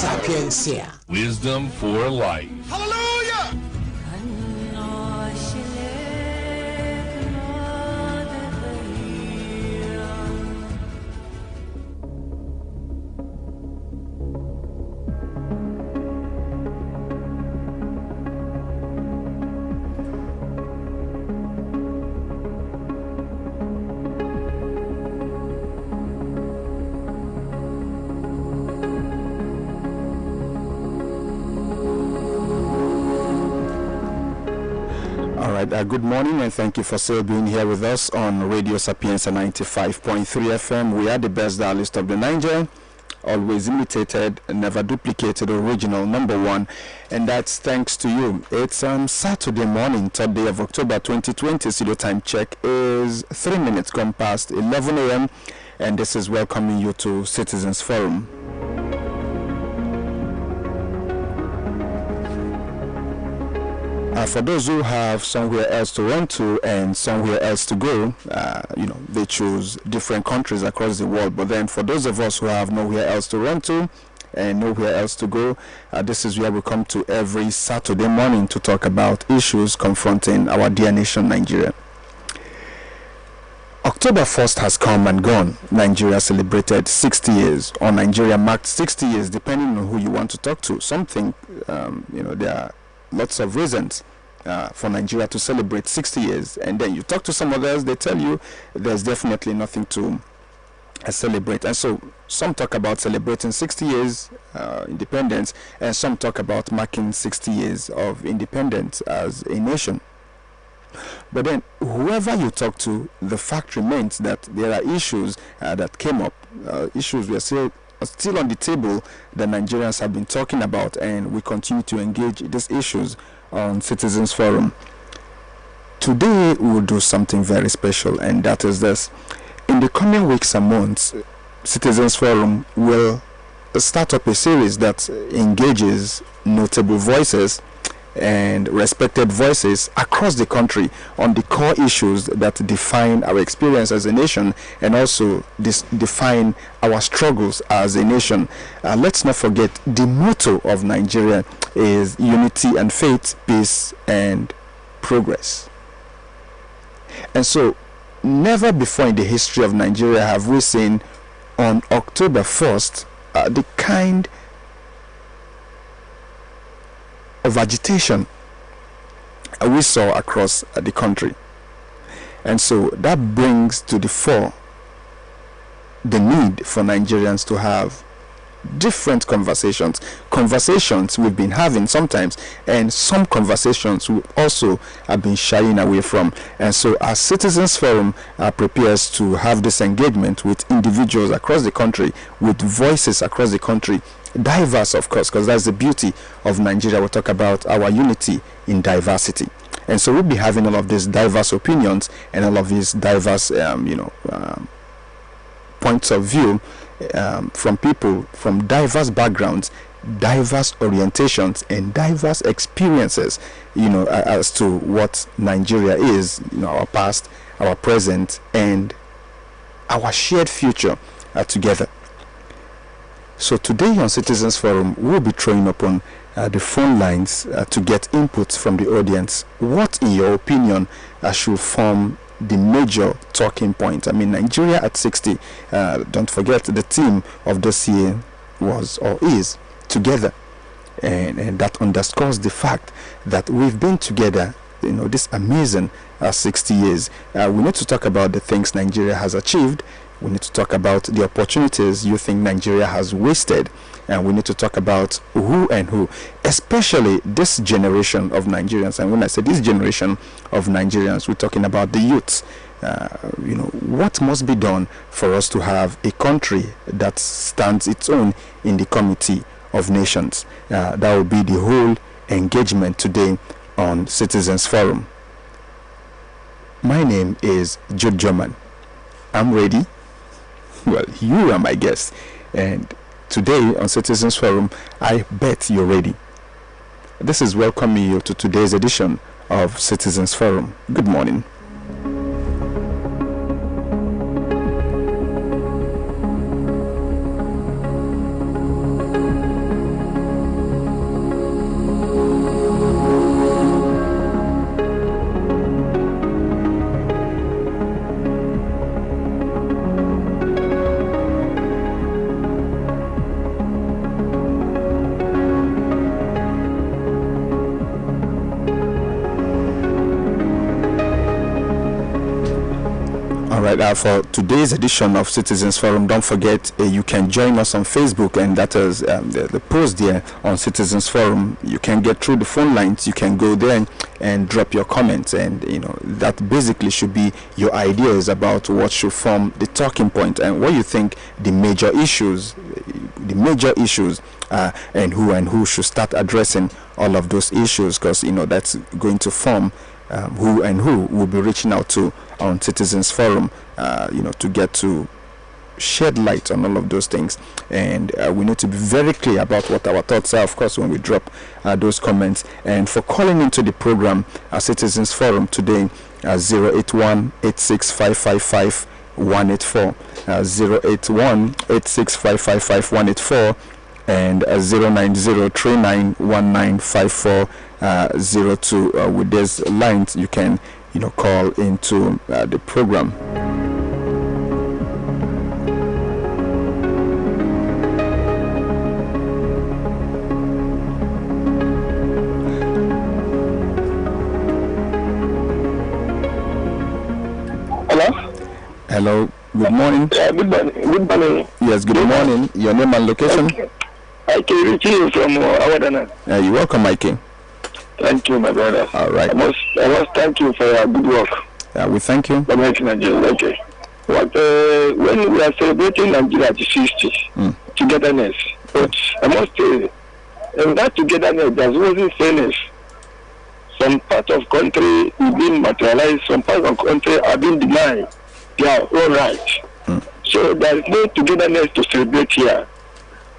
Sapientia. Wisdom for life. Hallelujah! Good morning and thank you for still being here with us on Radio Sapientia 95.3 FM. We are the best dialist of the Niger, always imitated, never duplicated, original, number one, and that's thanks to you. It's Saturday morning, 3rd day of October 2020. Studio time check is 3 minutes gone past 11 a.m. and this is welcoming you to Citizens Forum. For those who have somewhere else to run to and somewhere else to go, they choose different countries across the world. But then for those of us who have nowhere else to run to and nowhere else to go, this is where we come to every Saturday morning to talk about issues confronting our dear nation, Nigeria. October 1st has come and gone. Nigeria celebrated 60 years, or Nigeria marked 60 years, depending on who you want to talk to. Some think, there are lots of reasons for Nigeria to celebrate 60 years, and then you talk to some others, they tell you there's definitely nothing to celebrate. And so some talk about celebrating 60 years independence, and some talk about marking 60 years of independence as a nation. But then whoever you talk to, the fact remains that there are issues that came up, issues we are still on the table that Nigerians have been talking about, and we continue to engage these issues on Citizens Forum. Today we'll do something very special, and that is this. In the coming weeks and months, Citizens Forum will start up a series that engages notable voices and respected voices across the country on the core issues that define our experience as a nation and also define our struggles as a nation. Let's not forget the motto of Nigeria is unity and faith, peace and progress. And so never before in the history of Nigeria have we seen on October 1st the kind of agitation we saw across the country. And so that brings to the fore the need for Nigerians to have different conversations we've been having sometimes, and some conversations we also have been shying away from. And so as Citizens Forum prepares to have this engagement with individuals across the country, with voices across the country, diverse of course, because that's the beauty of Nigeria. We'll talk about our unity in diversity. And so we'll be having all of these diverse opinions and all of these diverse points of view from people from diverse backgrounds, diverse orientations and diverse experiences, as to what Nigeria is, our past, our present and our shared future together. So today on Citizens Forum, we'll be throwing upon the phone lines to get inputs from the audience. What, in your opinion, should form the major talking point? I mean, Nigeria at 60, don't forget the theme of this year was or is together. And that underscores the fact that we've been together, this amazing 60 years. We need to talk about the things Nigeria has achieved. We need to talk about the opportunities you think Nigeria has wasted. And we need to talk about who, especially this generation of Nigerians. And when I say this generation of Nigerians, we're talking about the youths. What must be done for us to have a country that stands its own in the community of nations? That will be the whole engagement today on Citizens Forum. My name is Jude German. I'm ready. Well, you are my guest, and today on Citizens Forum, I bet you're ready. This is welcoming you to today's edition of Citizens Forum. Good morning. All right, for today's edition of Citizens Forum, don't forget you can join us on Facebook, and that is the post there on Citizens Forum. You can get through the phone lines. You can go there and drop your comments, and that basically should be your ideas about what should form the talking point and what you think the major issues and who should start addressing all of those issues, because that's going to form who will be reaching out to on Citizens Forum, to get to shed light on all of those things. And we need to be very clear about what our thoughts are, of course, when we drop those comments. And for calling into the program, Citizens Forum today, 081-86555-184, 081-86555-184, and 09039195402. With these lines, you can call into the program. Hello, good morning. Good morning. Yes, good morning. Your name and location? I can reach you from Awadana. You're welcome, Mikey. Thank you, my brother. All right. I must thank you for your good work. We thank you. Okay. When we are celebrating Nigeria at 60, togetherness, but I must say, in that togetherness, there wasn't fairness. Some part of country is being materialized, some part of country are being denied their own rights. So there is no togetherness to celebrate here.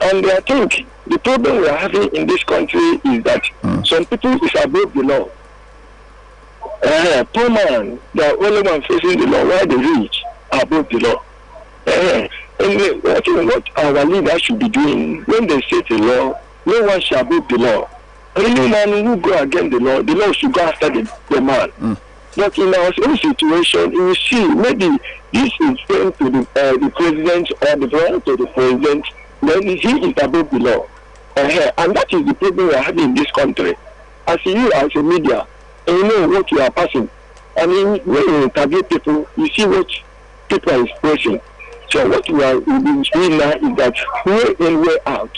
And I think the problem we are having in this country is that some people is above the law. Poor man, they are only one facing the law, while the rich are above the law. And what our leaders should be doing when they set the law, no one shall above the law. Any man who go against the law should go after the man. But in our own situation, you will see maybe this is going to the president or the brother to the president, then he is above the law. And that is the problem we are having in this country. As you, as a media, and you know what you are passing. I mean, when you interview people, you see what people are expressing. So what we are doing now is that way in, way out.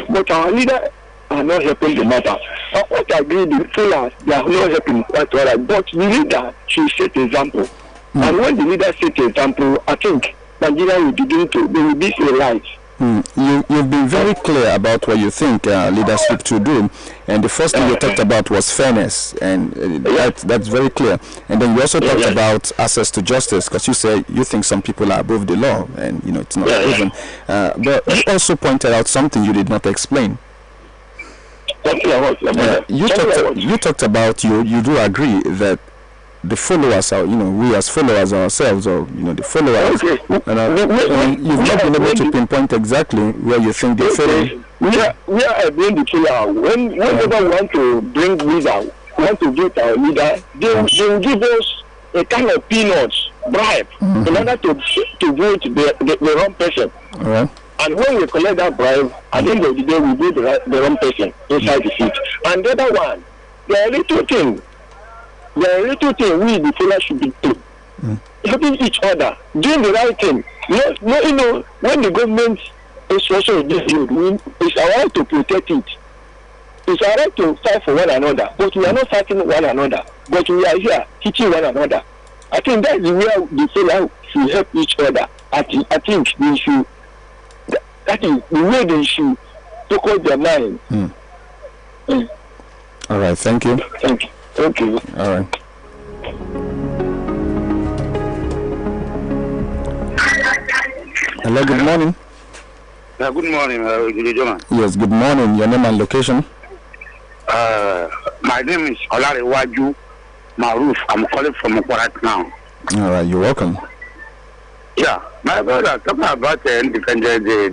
But our leaders are not helping the matter. I want to agree the players, they are not helping quite well. But the leader should set the example. And when the leader set the example, I think Nigeria will begin to be right. You've been very clear about what you think leadership to do, and the first thing you talked about was fairness, and that's very clear. And then you also talked about access to justice, because you say you think some people are above the law, and it's not proven. But you also pointed out something you did not explain. You talked about you do agree that the followers are, we as followers ourselves, or the followers, you've not been able to pinpoint exactly where you think they're failing. We are doing the killer. Whenever we want to bring leader, want to get our leader, they will give us a kind of peanuts bribe in order to vote the wrong person. All right. And when we collect that bribe, at the end of the day, we vote the wrong person inside the seat. And the other one, there are little things we, the followers, should be doing. Helping each other, doing the right thing. When the government is also in this field, it's our right to protect it. It's our right to fight for one another. But we are not fighting one another. But we are here teaching one another. I think that's the way the followers should help each other. I think they should. That is the way they should focus their mind. All right, thank you. Thank you. All right. Hello, good morning. Good morning, gentlemen. Yes, good morning. Your name and location? My name is Olarewaju Maruf. I'm calling from Mokwarat now. All right, you're welcome. Yeah, my brother, talking about Independence Day,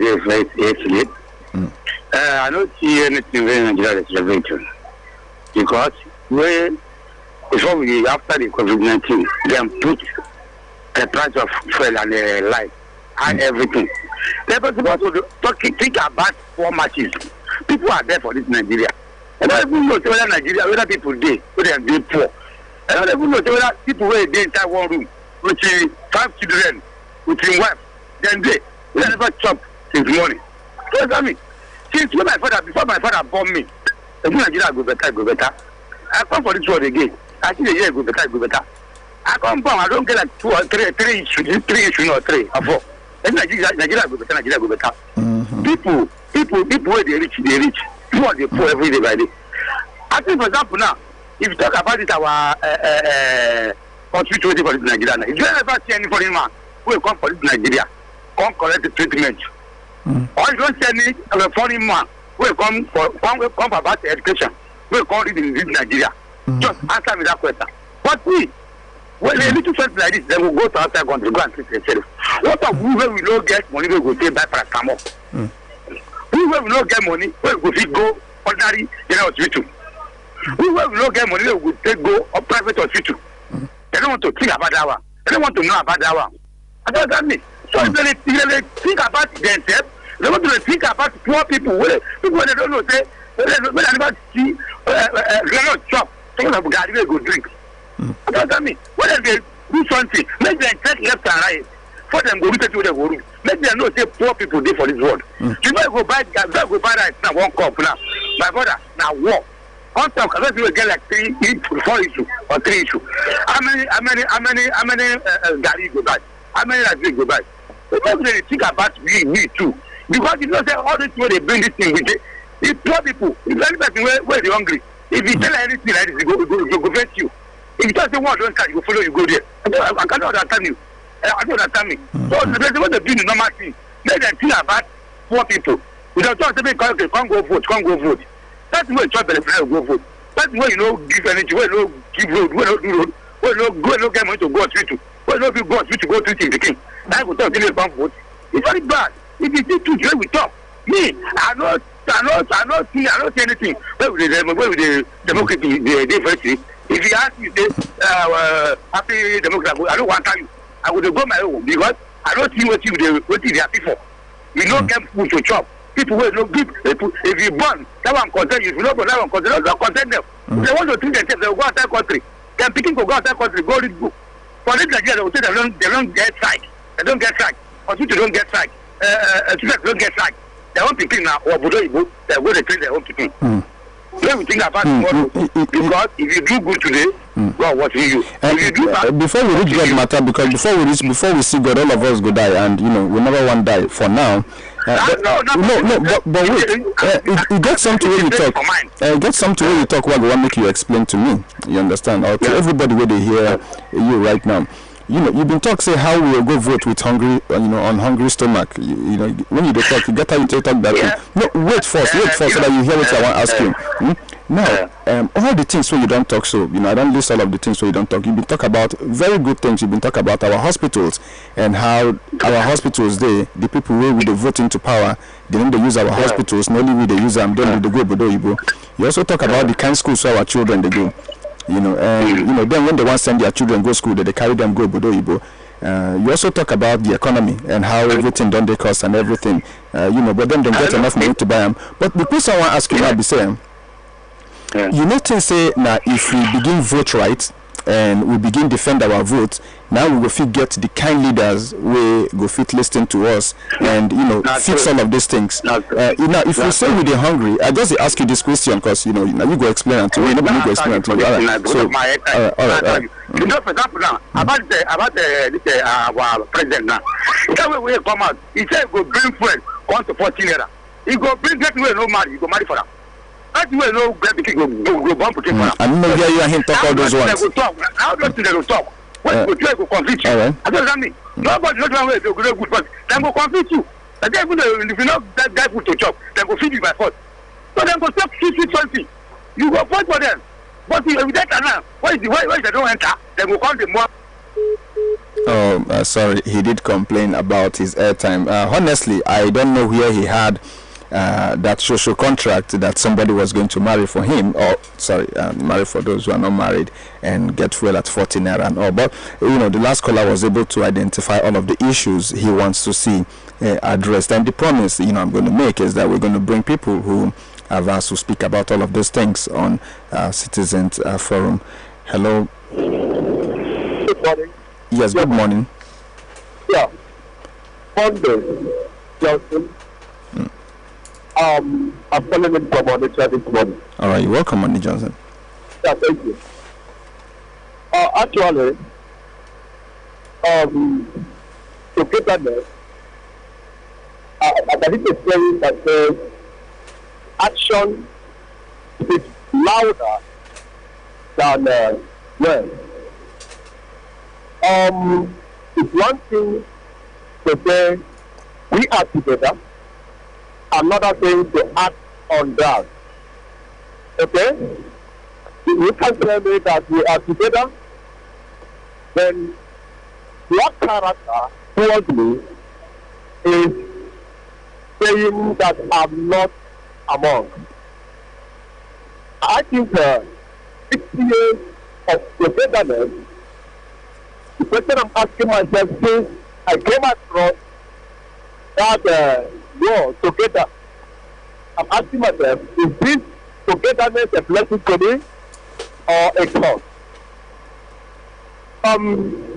I don't see anything in Nigeria celebration, because before we after the COVID-19, they put the price of fuel and life and everything. They're supposed to think about 4 matches. People are there for this Nigeria. And I don't even know whether Nigeria, whether people there, whether they are poor. And I don't even know whether people were there inside one room. with 5 children, with his wife. Then they never chop his money. So tell me, since when before my father born me, the Nigeria go better. I come for this world again. I think the year go better. I come from, I don't get like 2 or 3 issues or 3 or 4. Then Nigeria go better. People where they reach, who are the poor every day by day. I think, for example, now, if you talk about it, our hospital for Nigeria, if you ever see any foreign man who will come for this Nigeria, come collect the treatment, or you don't see any foreign man who will come about the education, who will come in this Nigeria, just answer me that question. But we, when a little something like this, they will go to outside country, go and treat themselves. What of we when we don't get money, we will take back paracetamol. We when we don't get money, we will go ordinary general hospital. We when we don't get money, we will take go a private hospital. They don't want to think about that one. They don't want to know about that one. I don't understand me. So if they think about themselves, they want to think about poor people. People when they don't know, say, when they never see, they don't chop. Someone have got to go drink. I don't understand me. When they do something, make them take left and right. For them go to the world. Make them know say poor people dey for this world. You might go buy right now 1 cup now. My brother, now walk. On top, because you will get like 4 issues or 3 issues. How many gari go buy? How many rice go buy? So maybe think about we too. Because you know say all this way they bring this thing with it. It's poor people. If any person where they hungry, if you tell anything like this, you go face you. If you just say what don't catch, you go follow, you go there. I cannot understand you. I don't understand me. So they want to do the normal thing. Make them think about poor people. You don't talk to me, can't go vote. That's the way church benefit go vote. That's the way you know give energy, where you give road, where you do road, where you go no get money to go hospital, where you go hospital to go treat the king. I go talk to you about vote. It's very bad. If you see two today we talk. Me, I not see anything. Where with the democracy the diversity. If you ask me say happy democrat, I don't want to tell you. I would go my own because I don't see what they happy for. You don't get food to chop. People will not give. If you burn, that one content. If you don't burn, that one content. Don't content them. If they want to think themselves, they will go outside country. Then picking to go outside country, go read book. For this Nigeria, they will say they don't get strike. They don't get strike. Hospital don't get strike. Students don't get strike. They want picking now or Budo Ibu. They go to train their own picking. When we think about tomorrow, because if you do good today, God watching you. If you do bad, before we reach God matter, because before we see God, all of us go die, and we never want to die for now. But wait, it gets something where you talk. It gets something where you talk. What I want to make you explain to me. You understand? Or to everybody where they hear you right now. You've been talking, say how we will go vote with hungry, on hungry stomach. When you talk, you get how you talk that. No, wait first, so that you hear what I want to ask you. Now, all the things where you don't talk, so I don't list all of the things where you don't talk. You've been talking about very good things. You've been talking about our hospitals and how our hospitals, the people where we vote into power, they don't use our hospitals. Not only we they use them, then they go below you. You also talk about the kind schools where our children they go. Then when they want to send their children go school, they carry them go Bodo Ibo. You also talk about the economy and how everything done they cost and everything. But then they get enough money to buy them. But the question I want to ask you now be saying, things say now if we begin vote right and we begin defend our votes, now we will fit get the kind leaders we go fit listen to us and fix all of these things. Now if we say we are hungry, I just ask you this question because now you go explain it to me. Nobody go explain it to me. All right. You know, for example, now about our president now. That way we come out. He said go bring friends 1 to 14 naira. He go bring get way no marry. He go marry for them. That's where no great big go bump for them. I know hear him talk all those ones. How do they go talk? When you go conflict you. I don't understand. Nobody knows one way they go good, but they go conflict you. And then if you know that guy put to chop, they go feed you by force. So then go talk something. You go fight for them. But if that now, why they don't enter? They go call them more. Oh, sorry, he did complain about his airtime. Honestly, I don't know where he had that social contract that somebody was going to marry for him, or marry for those who are not married and get fuel at 14 naira and all. But the last caller was able to identify all of the issues he wants to see addressed, and the promise I'm going to make is that we're going to bring people who have asked to speak about all of those things on Citizens Forum. Hello. Good morning. Yes, good morning. Yeah. Monday, Johnson. I'm calling in from Onitsha this morning. All right, you're welcome, Monday Johnson. Yeah, thank you. Actually, togetherness, I think it's saying that says action speaks louder than words. It's one thing to say we are together, another thing to act on that. Okay? You can tell me that we are together, then your character towards me is saying that I'm not among. I think 60 years of togetherness, the question I'm asking myself since I came across that word together, I'm asking myself, is this togetherness a blessing to me or a curse?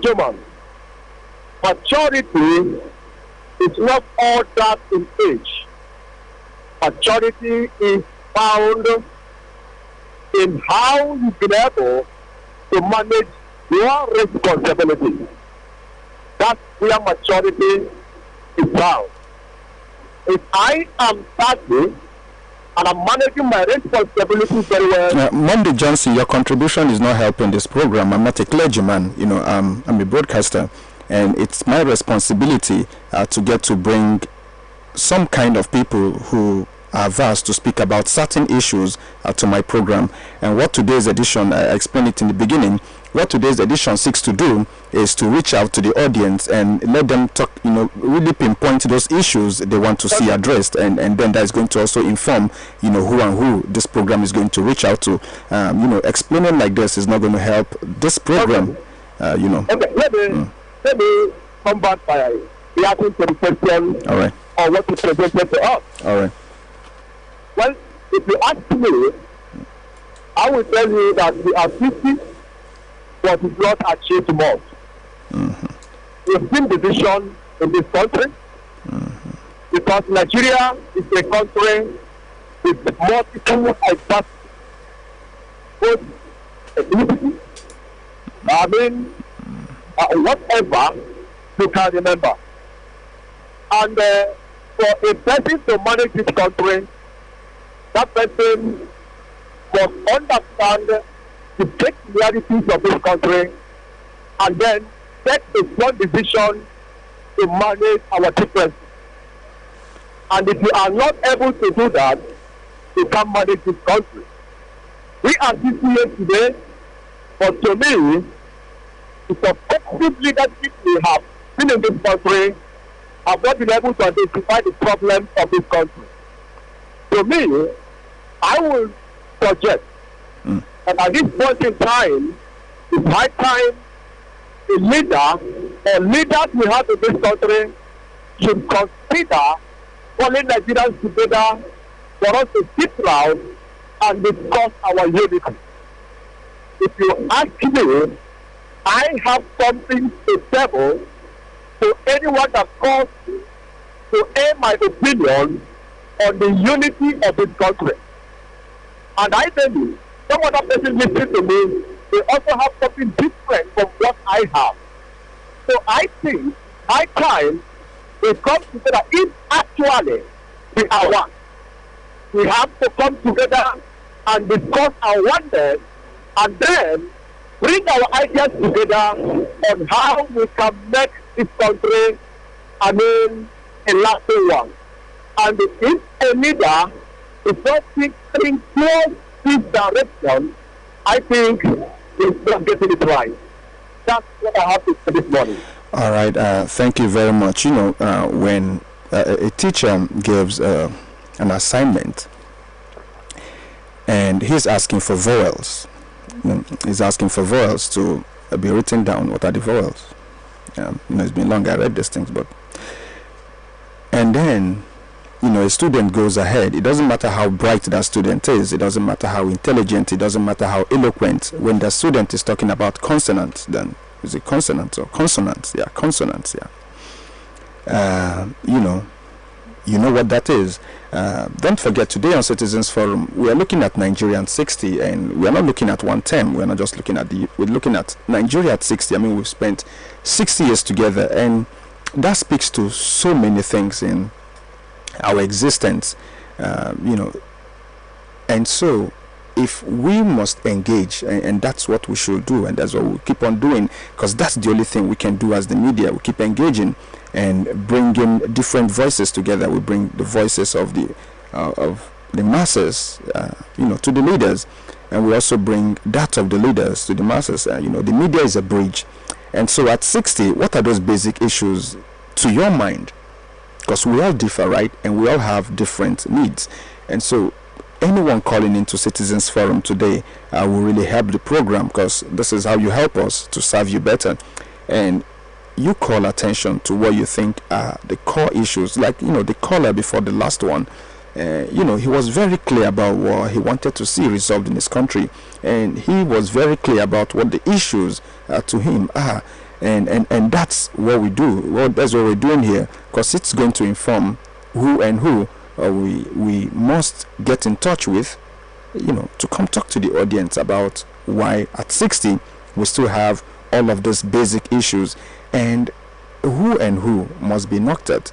German, maturity is not all that in age. Maturity is found in how you've been able to manage your responsibility. That's where maturity is found. If I am 30 and I'm managing my responsibility very well. Monday Johnson, your contribution is not helping this program. I'm not a clergyman, I'm a broadcaster, and it's my responsibility to get to bring some kind of people who are asked to speak about certain issues to my program. And what today's edition, I explained it in the beginning, what today's edition seeks to do is to reach out to the audience and let them talk, really pinpoint those issues they want to see addressed, and then that is going to also inform, who and who this program is going to reach out to. Explaining like this is not going to help this program. Okay. Let me come back by reacting to the question. All right. Or what is presented to us. All right. Well, if you ask me, I will tell you that we are 50, but it's not achieved much. We've seen division in this country because Nigeria is a country with multiple diversity, both ethnicity, whatever you can remember. And for a person to manage this country, that person must understand the peculiarities of this country and then take a strong decision to manage our differences. And if you are not able to do that, you can't manage this country. We are 50 years today, but to me, the successive leadership we have been in this country have not been able to identify the problems of this country. To me, I will suggest that at this point in time, it's high time a leader or leaders we have in this country should consider calling Nigerians together for us to sit down and discuss our unity. If you ask me, I have something to tell to anyone that calls to air my opinion on the unity of this country. And I tell you, some other person listening to me, they also have something different from what I have. So I think high time we come together. If actually we are one, we have to come together and discuss our oneness and then bring our ideas together on how we can make this country, a lasting one. And if a leader is not thinking towards this direction, I think he's not getting it right. That's what I have to say this morning. All right. Thank you very much. When a teacher gives an assignment and he's asking for vowels, he's asking for vowels to be written down. What are the vowels? It's been long I read these things, and then a student goes ahead. It doesn't matter how bright that student is, it doesn't matter how intelligent, it doesn't matter how eloquent. When the student is talking about consonants, then is it consonants or consonants? Yeah, consonants. Yeah. You know what that is. Don't forget, today on Citizens Forum, we are looking at Nigeria at 60, and we are not looking at 110. We're not just looking at we're looking at Nigeria at 60. I mean, we've spent 60 years together, and that speaks to so many things in our existence, and so if we must engage, and that's what we should do, and that's what we'll keep on doing, because that's the only thing we can do as the media. We keep engaging and bringing different voices together. We bring the voices of the masses, to the leaders, and we also bring that of the leaders to the masses. The media is a bridge, and so at 60, what are those basic issues to your mind? Because we all differ, right? And we all have different needs, and so anyone calling into Citizens Forum today will really help the program, because this is how you help us to serve you better. And you call attention to what you think are the core issues, like the caller before the last one. He was very clear about what he wanted to see resolved in his country, and he was very clear about what the issues to him are, and that's what we do. Well, that's what we're doing here, because it's going to inform who we must get in touch with, to come talk to the audience about why at 60 we still have all of those basic issues, and who must be knocked at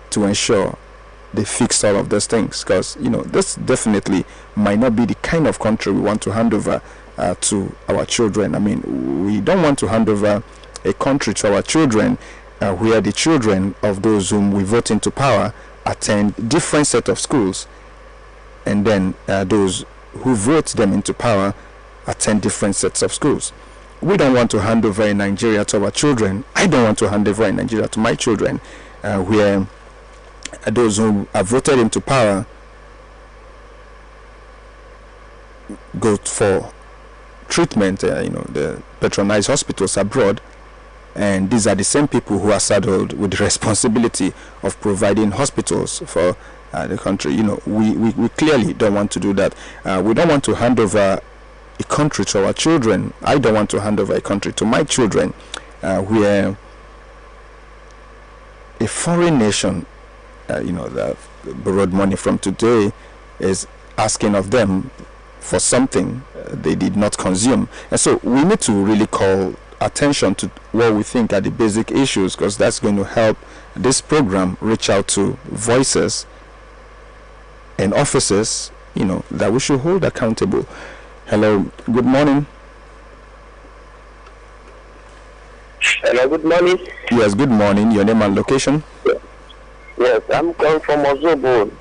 to ensure they fix all of those things. Because this definitely might not be the kind of country we want to hand over to our children. I mean, we don't want to hand over a country to our children where the children of those whom we vote into power attend different set of schools, and then those who vote them into power attend different sets of schools. We don't want to hand over in Nigeria to our children. I don't want to hand over in Nigeria to my children, where those who are voted into power go for treatment, the patronized hospitals abroad, and these are the same people who are saddled with the responsibility of providing hospitals for the country. We clearly don't want to do that. We don't want to hand over a country to our children. I don't want to hand over a country to my children where a foreign nation that borrowed money from today is asking of them for something they did not consume. And so we need to really call attention to what we think are the basic issues, because that's going to help this program reach out to voices and officers that we should hold accountable. Hello, good morning. Hello, good morning. Yes, good morning. Your name and location? Yes, I'm calling from Ozobo,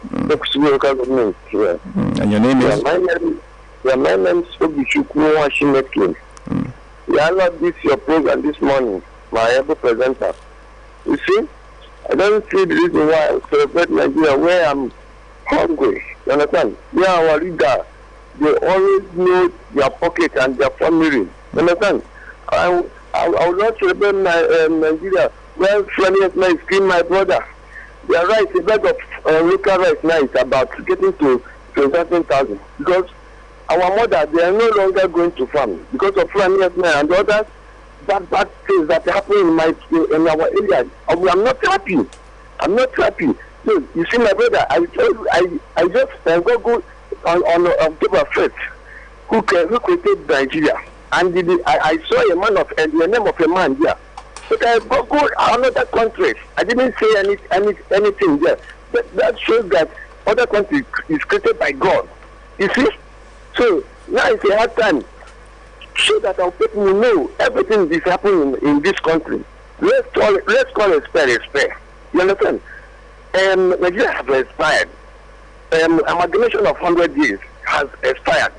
local government. Yeah. And your name is? My name is Obichukwu Washimekin. I love this your program this morning, my able presenter. You see, I don't see the reason why I celebrate Nigeria where I'm hungry. You understand? We are our leader. They always know their pocket and their family. You understand? I would not celebrate Nigeria where friendly is killing my brother. Their rice, a bag of local rice now is about getting to 17,000, because our mother, they are no longer going to farm because of friendly and the other bad things that happen in our area. I'm not happy. I'm not happy. So you see, my brother, I just go on October 1st, who created Nigeria, and I saw a man of the name of a man there. But I go another country. I didn't say anything there. But that shows that other country is created by God. You see? So now it's a hard time. So that our people will know everything is happening in this country. Let's call a spare. You understand? Nigeria has expired. Amalgamation of 100 years has expired.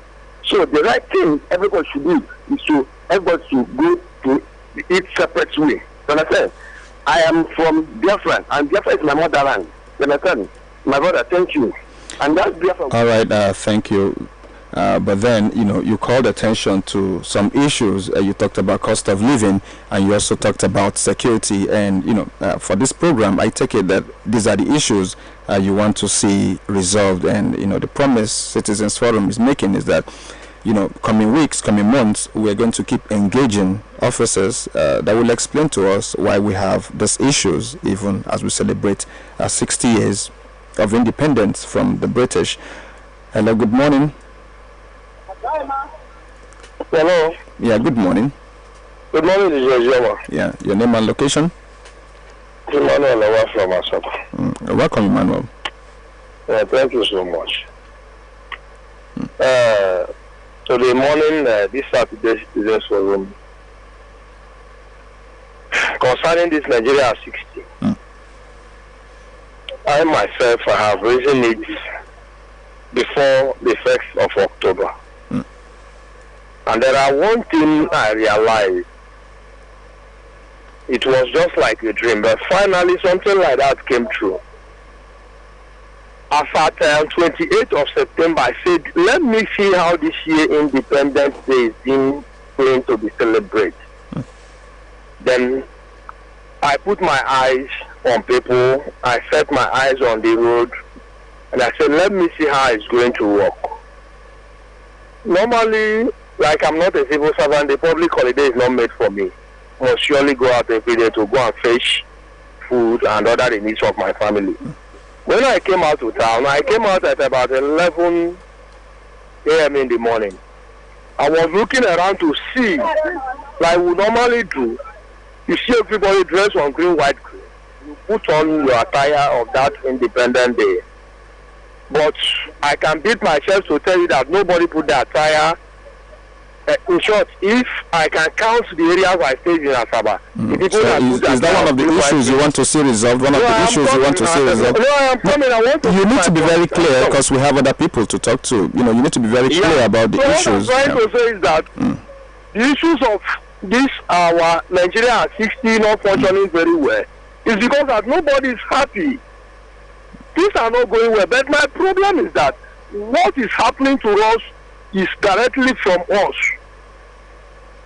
So the right thing everybody should do is everybody should go to each separate way. You understand? I am from Biafra, and Biafra is my motherland. You understand? My brother, thank you. And that's Biafra. All right, thank you. But then, you called attention to some issues. You talked about cost of living, and you also talked about security. And, for this program, I take it that these are the issues you want to see resolved. And, the promise Citizens Forum is making is that coming weeks, coming months, we're going to keep engaging officers that will explain to us why we have these issues, even as we celebrate 60 years of independence from the British. Hello, good morning. Hello. Yeah, good morning. Good morning, this is Yoma. Yeah, your name and location? Emmanuel Awa from Asaba. Welcome, Emmanuel. Thank you so much. Today morning, this Saturday Citizens Forum, concerning this Nigeria 60, I myself have raised it before the 1st of October. And there are one thing I realized. It was just like a dream, but finally something like that came true. As at 28th of September, I said, let me see how this year Independence Day is going to be celebrated. Then I put my eyes on people, I set my eyes on the road, and I said, let me see how it's going to work. Normally, like I'm not a civil servant, the public holiday is not made for me. I must surely go out every day to go and fetch food and other the needs of my family. When I came out to town, I came out at about 11 a.m. in the morning. I was looking around to see, like we normally do. You see everybody dressed on green, white, green. You put on your attire of that Independence Day. But I can beat myself to tell you that nobody put the attire. In short, if I can count the areas I stayed in Asaba, is that one of the issues you want to see resolved? One of the issues you want to see resolved? No, I am coming. I want to. You need to be very clear because we have other people to talk to. You need to be very clear about the issues. What I'm trying to say is that the issues of this our Nigeria 60 not functioning very well is because that nobody is happy. Things are not going well. But my problem is that what is happening to us is directly from us.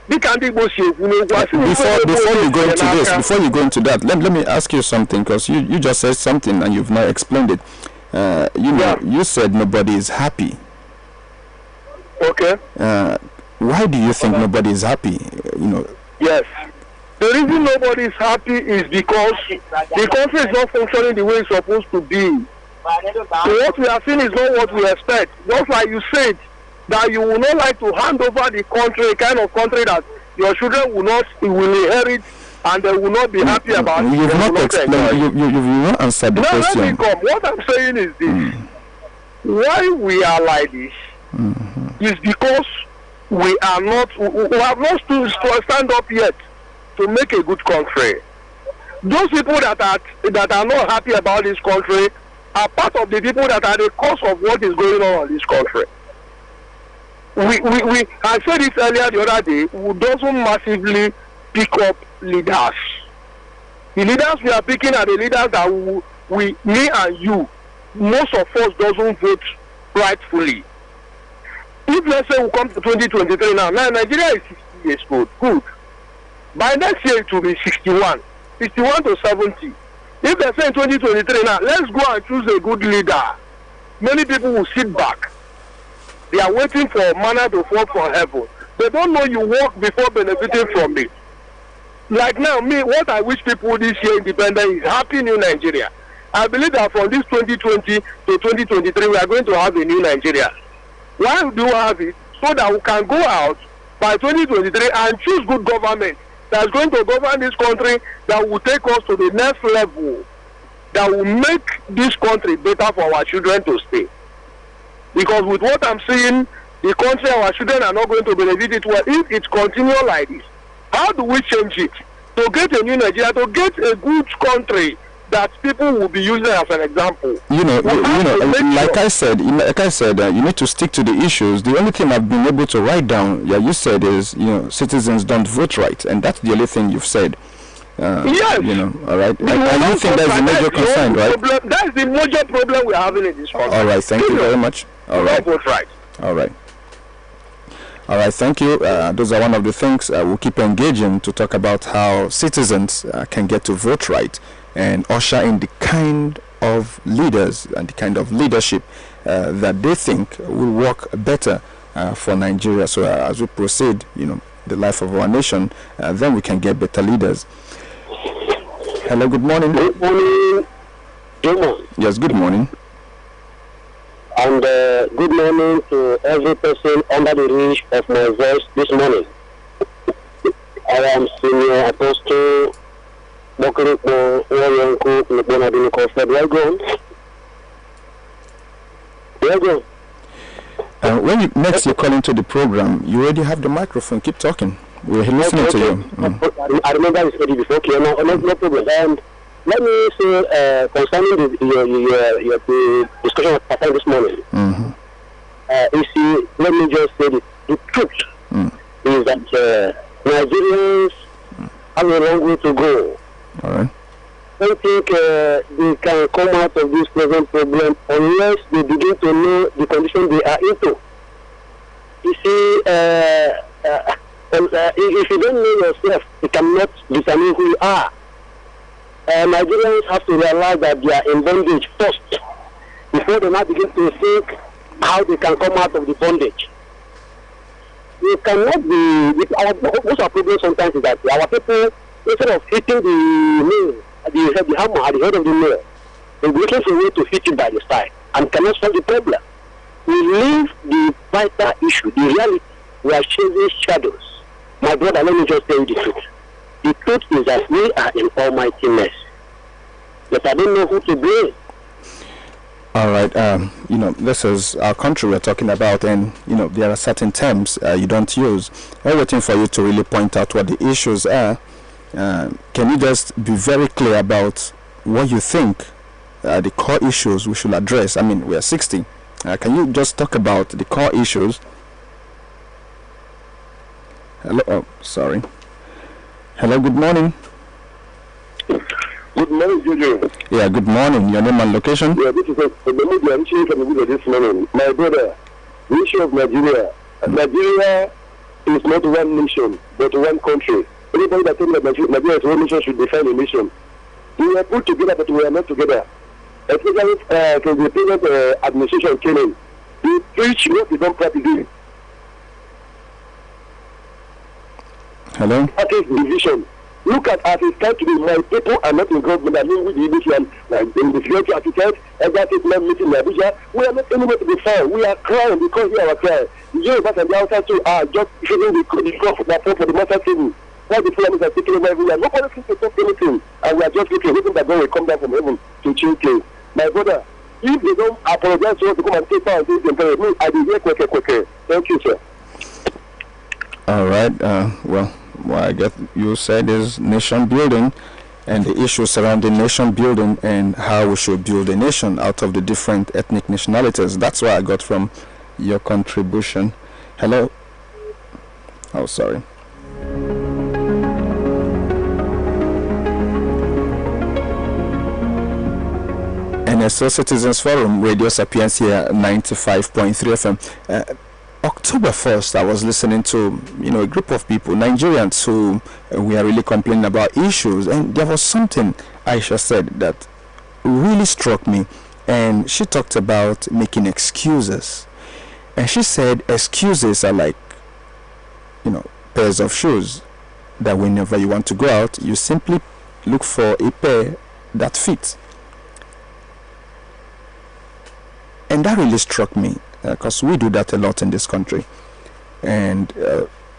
Before you go into that, let me ask you something, because you just said something and you've not explained it. You said nobody is happy. Okay. Why do you think nobody is happy? Yes. The reason nobody is happy is because the country is not functioning the way it's supposed to be. So what we are seeing is not what we expect. Just like you said, that you will not like to hand over the country, a kind of country that your children will inherit, and they will not be happy about. You've not explained. You've not answered the question. Let me come. What I'm saying is this: why we are like this is because we have not stand up yet to make a good country. Those people that are not happy about this country are part of the people that are the cause of what is going on in this country. I said it earlier the other day, we doesn't massively pick up leaders. The leaders we are picking are the leaders that me and you, most of us doesn't vote rightfully. If let's say we come to 2023 now Nigeria is 60 years old, good. By next year it will be 61 to 70. If they say in 2023 now, let's go and choose a good leader. Many people will sit back. They are waiting for manna to fall from heaven. They don't know you work before benefiting from it. Like now, what I wish people this year independent is Happy New Nigeria. I believe that from this 2020 to 2023, we are going to have a new Nigeria. Why do we have it? So that we can go out by 2023 and choose good government that's going to govern this country, that will take us to the next level, that will make this country better for our children to stay. Because with what I'm seeing, the country, our children are not going to benefit it well. If it continues like this, how do we change it? To get a new Nigeria, to get a good country that people will be using as an example. Like I said, you need to stick to the issues. The only thing I've been able to write down, you said is, citizens don't vote right, and that's the only thing you've said. Yes. All right. I don't think that's a major concern, right? That's the major problem we're having in this country. All right. Thank you very much. All right. Vote right. All right. All right, thank you. Those are one of the things we'll keep engaging to talk about how citizens can get to vote right and usher in the kind of leaders and the kind of leadership that they think will work better for Nigeria. So as we proceed, the life of our nation, then we can get better leaders. Hello, good morning. Good morning, Juma. Yes, good morning. And good morning to every person under the reach of my voice this morning. I am Senior Apostle Bokoriko Oyenku Nubonadiniko Fred. Welcome. When you call into the program, you already have the microphone. Keep talking. We're listening to you. I remember you said it before. Okay, no problem. And let me say concerning the discussion of happened this morning. You see, let me just say the truth is that Nigerians have a long way to go. All right. I don't think they can come out of this present problem unless they begin to know the condition they are into. You see, if you don't know yourself, you cannot determine who you are. Nigerians have to realize that they are in bondage first before they might begin to think how they can come out of the bondage. You cannot be. Most of our problem sometimes is that our people, instead of hitting the nail, the hammer at the head of the nail, they looking for a way to hit it by the side and cannot solve the problem. We leave the vital issue, the reality. We are chasing shadows. My brother, let me just tell you the truth. The truth is that we are in almighty mess. But I don't know who to blame. All right. This is our country we're talking about, and there are certain terms you don't use. I'm waiting for you to really point out what the issues are. Can you just be very clear about what you think the core issues we should address? I mean, we are 60. Can you just talk about the core issues? Hello. Oh, sorry. Hello. Good morning. Good morning, Jojo. Yeah. Good morning. Your name and location? Yeah, this is the media issue from the video this morning. My brother, the issue of Nigeria. Nigeria is not one nation, but one country. Anybody that thinks that Nigeria is one nation should define a nation. We were put together, but we are not together. Especially to the present administration came in. They preach what they don't practice doing. Hello? That is division. Look at as it's time to be. My people are not in government. I mean, with the initial in the security architect, every meeting in Abuja. We are not anywhere to be found. We are crying because we are crying. The Yorubas and the outside too are just feeling the crop for the master table. Why the Fulanis are taking over everywhere? Nobody seems to talk anything, and we are just looking, hoping that God will come down from heaven to change things. My brother, if they don't apologize to us to come and take power and take them, me, I will hear quicker. Thank you, sir. All right. Well, I guess you said is nation building and the issues surrounding nation building and how we should build a nation out of the different ethnic nationalities. That's what I got from your contribution. Hello. Oh, sorry. NSO Citizens Forum, Radio Sapientia 95.3 FM. October 1st, I was listening to a group of people, Nigerians, who were really complaining about issues, and there was something Aisha said that really struck me, and she talked about making excuses, and she said excuses are like pairs of shoes that whenever you want to go out, you simply look for a pair that fits. And that really struck me because we do that a lot in this country, and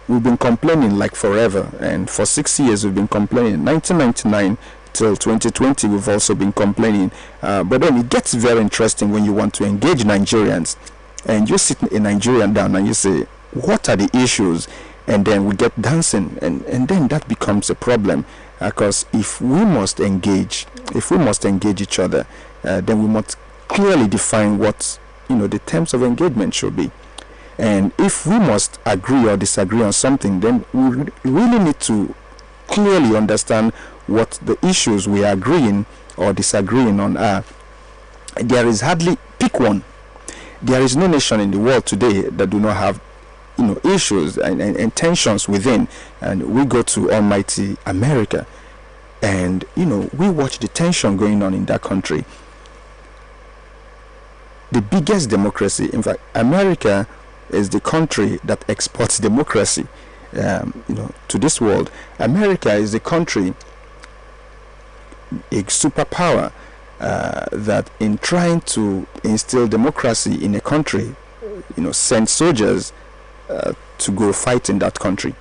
we've been complaining like forever, and for 6 years we've been complaining. 1999 till 2020 we've also been complaining, but then it gets very interesting when you want to engage Nigerians and you sit a Nigerian down and you say, what are the issues? And then we get dancing, and then that becomes a problem, because if we must engage each other, then we must clearly define what the terms of engagement should be. And if we must agree or disagree on something, then we really need to clearly understand what the issues we are agreeing or disagreeing on are. There is hardly, pick one. There is no nation in the world today that do not have issues and tensions within. And we go to almighty America, and we watch the tension going on in that country. The biggest democracy, in fact, America is the country that exports democracy, to this world. America is the country, a superpower, that in trying to instill democracy in a country, send soldiers to go fight in that country.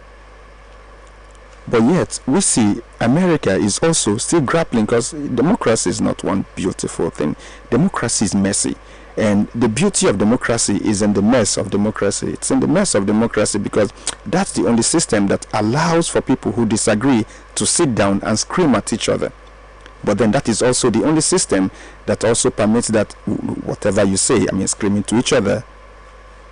But yet we see America is also still grappling, because democracy is not one beautiful thing. Democracy is messy, and the beauty of democracy is in the mess of democracy. It's in the mess of democracy because that's the only system that allows for people who disagree to sit down and scream at each other. But then that is also the only system that also permits that whatever you say, screaming to each other,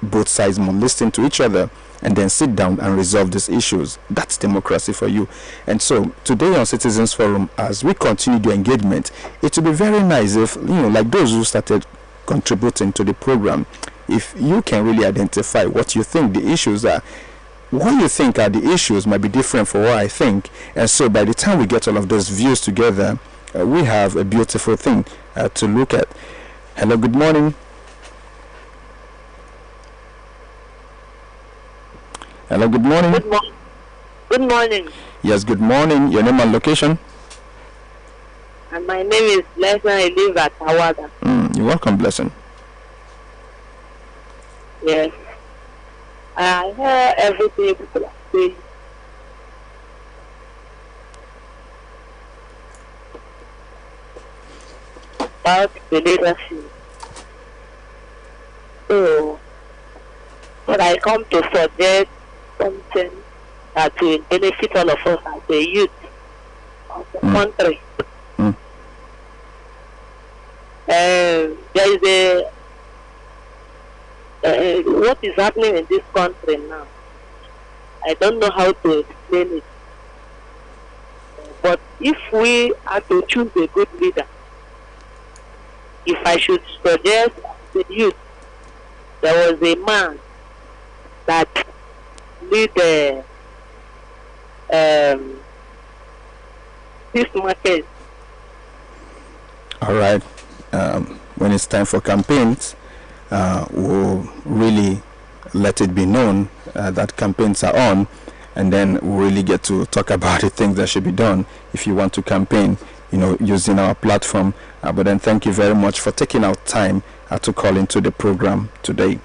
both sides must listen to each other and then sit down and resolve these issues. That's democracy for you. And so today on Citizens Forum, as we continue the engagement, it would be very nice if, like those who started contributing to the program, if you can really identify what you think the issues are. What you think are the issues might be different from what I think, and so by the time we get all of those views together, we have a beautiful thing to look at. Hello, good morning. Hello, good morning. Good morning. Yes, good morning. Your name and location? And my name is Blessing. I live at Awada. You're welcome, Blessing. Yes. I hear everything people are saying. About the leadership. So, but I come to suggest something that will benefit all of us as a youth of the country. There is what is happening in this country now. I don't know how to explain it. But if we are to choose a good leader, if I should suggest the youth, there was a man that lead this market. All right. When it's time for campaigns, we'll really let it be known that campaigns are on, and then we'll really get to talk about the things that should be done if you want to campaign, using our platform. But then thank you very much for taking out time to call into the program today.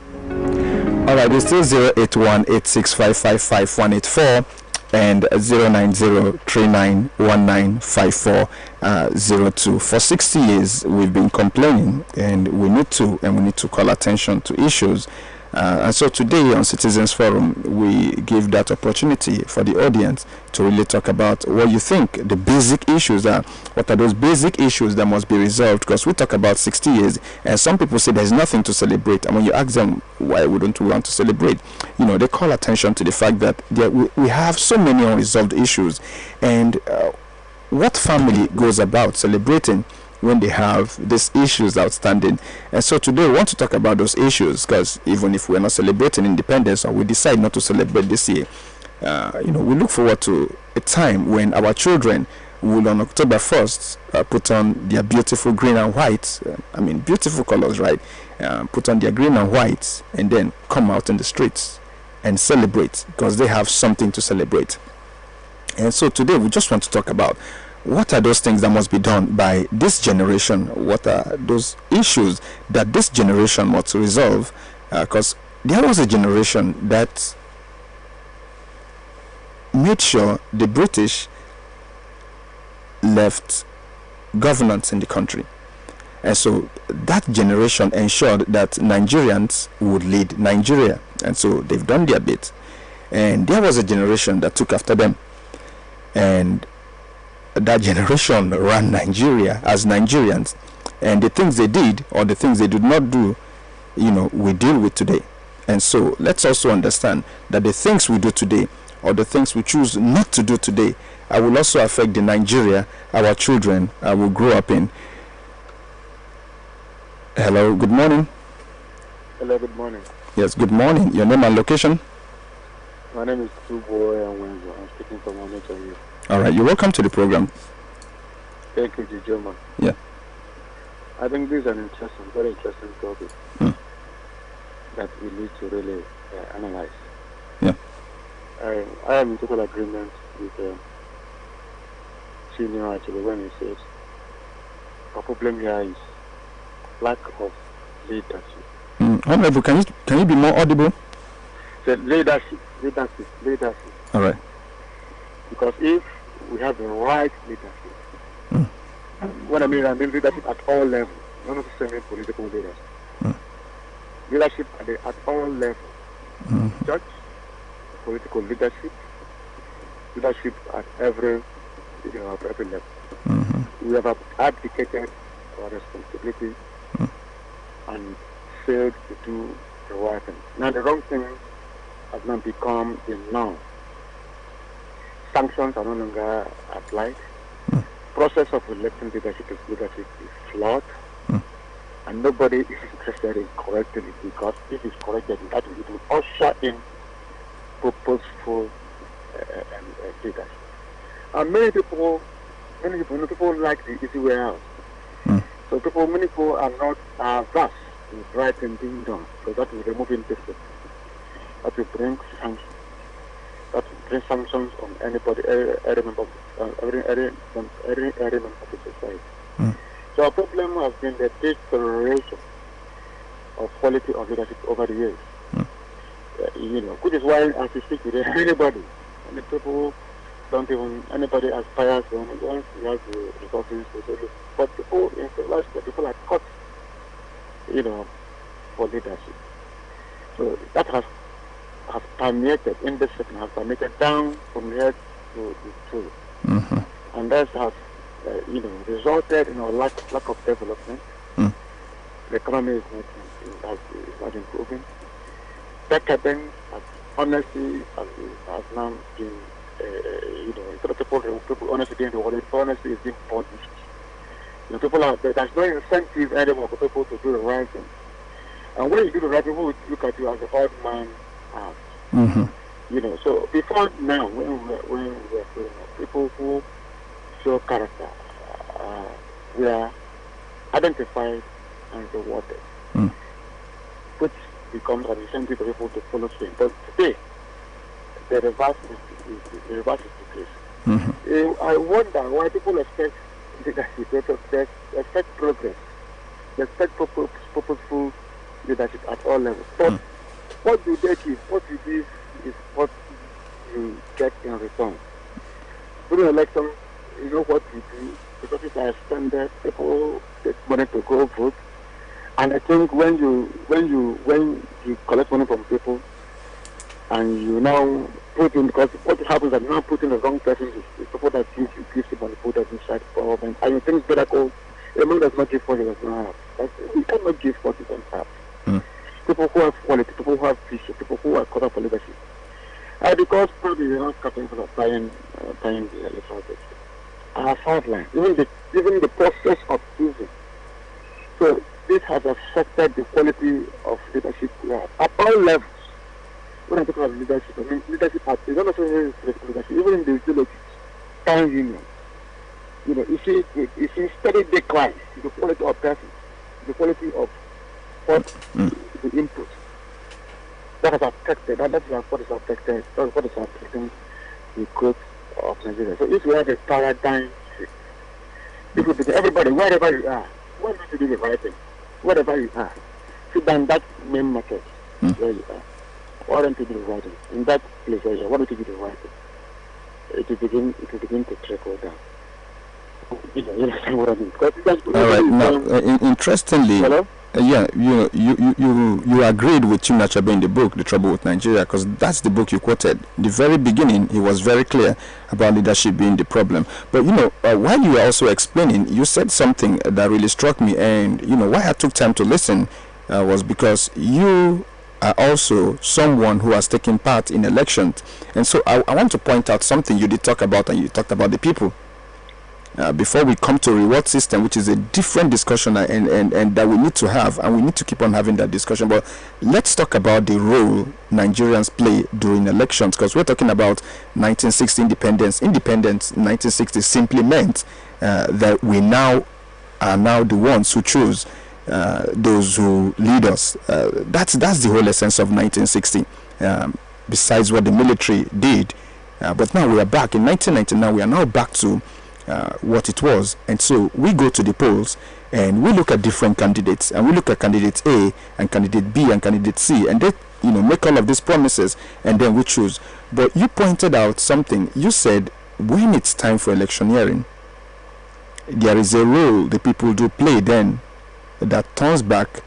All right, it's still 081-8655-5184 and 090-3919-5402. For 60 years, we've been complaining, and we need to call attention to issues. And so today on Citizens Forum, we give that opportunity for the audience to really talk about what you think the basic issues are. What are those basic issues that must be resolved? Because we talk about 60 years, and some people say there's nothing to celebrate. And when you ask them why wouldn't we want to celebrate, they call attention to the fact that we have so many unresolved issues. And what family goes about celebrating when they have these issues outstanding? And so today we want to talk about those issues, because even if we're not celebrating independence, or we decide not to celebrate this year, we look forward to a time when our children will on October 1st put on their beautiful green and white, beautiful colors, right? Put on their green and white and then come out in the streets and celebrate, because they have something to celebrate. And so today we just want to talk about what are those things that must be done by this generation. What are those issues that this generation must resolve? Because there was a generation that made sure the British left governance in the country. And so that generation ensured that Nigerians would lead Nigeria. And so they've done their bit. And there was a generation that took after them. And that generation ran Nigeria as Nigerians, and the things they did or the things they did not do, we deal with today. And so let's also understand that the things we do today or the things we choose not to do today will also affect the Nigeria our children will grow up in. Hello, good morning. Hello, good morning. Yes, good morning. Your name and location? My name is Tuboy and Wenzo. I'm speaking from Onitsha here. All right, you're welcome to the program. Thank you, Jijoma. Yeah. I think this is an very interesting topic that we need to really analyze. Yeah. I am in total agreement with Senior actually when he says the problem here is lack of leadership. Honorable, can you be more audible? The leadership. All right. Because if we have the right leadership, what I mean leadership at all levels, not necessarily political leadership. Leadership at all levels, church, political leadership at every level. We have abdicated our responsibility and failed to do the right thing. Now the wrong thing has not become the norm. Sanctions are no longer applied. Process of electing leadership is flawed, and nobody is interested in correcting it, because if it's corrected, that it will usher in purposeful leadership. And many people like the easy way out. So many people are not averse in right and being done, so that will remove indifference. That will bring sanctions. That will bring sanctions on anybody, every member of the society. So our problem has been the deterioration of quality of leadership over the years. Which is why as we speak today, anybody aspires to once he has the resources to say, but people in the last people are caught, for leadership. So that has permeated, indiscipline has permeated down from the head to the toe. And that has resulted in a lack of development. The economy is not improving. Decadence, honesty has now been, instead of people honestly being rewarded, honesty is being punished. There's no incentive anymore for people to do the right thing. And when you do the right thing, people will look at you as an odd man out. So before now, when we were people who show character were identified and rewarded, which becomes an incentive for people to follow suit. But today, the reverse is the case. I wonder why people expect leadership, they expect progress, they expect purposeful leadership at all levels. But what do they give? What you give is what you get in return. During election, you know what you do, because it's extended, people take money to go vote. And I think when you collect money from people and you now put in, because what happens is you now put in the wrong person, the people that give you money, put that inside government, and you think better go, the man does not give what he does not have. You cannot give what you don't have. People who have quality, people who have vision, people who are caught up for leadership. Because probably they're not capable of buying the electoral vote. Our sideline, even the process of choosing. So this has affected the quality of leadership we have at all levels. When I talk about leadership, I mean leadership at not necessarily leadership, even in the villages, town unions. You see steady decline in the quality of person, the quality of what the input. That has affected, that's what is affecting the growth of Nigeria. So if we have a paradigm shift, everybody, wherever you are, why not to do the right thing? Wherever you are, sit down that main market where you are. Why don't you do the right thing? In that place where you are, why don't you do the right thing? It will begin to trickle down. You understand what I mean? All right. Now, interestingly, hello? You agreed with Chimna Achebe in the book, The Trouble with Nigeria, because that's the book you quoted. The very beginning, he was very clear about leadership being the problem. But, while you were also explaining, you said something that really struck me. And, why I took time to listen was because you are also someone who has taken part in elections. And so I want to point out something you did talk about, and you talked about the people. Before we come to reward system, which is a different discussion and that we need to have, and we need to keep on having that discussion. But let's talk about the role Nigerians play during elections, because we're talking about 1960 independence. Independence 1960 simply meant that we now are now the ones who choose those who lead us. That's the whole essence of 1960. besides what the military did. But now we are back. In 1999, we are now back to what it was. And so we go to the polls and we look at different candidates. And we look at candidate A and candidate B and candidate C. And they, make all of these promises. And then we choose. But you pointed out something. You said when it's time for electioneering, there is a role the people do play then that turns back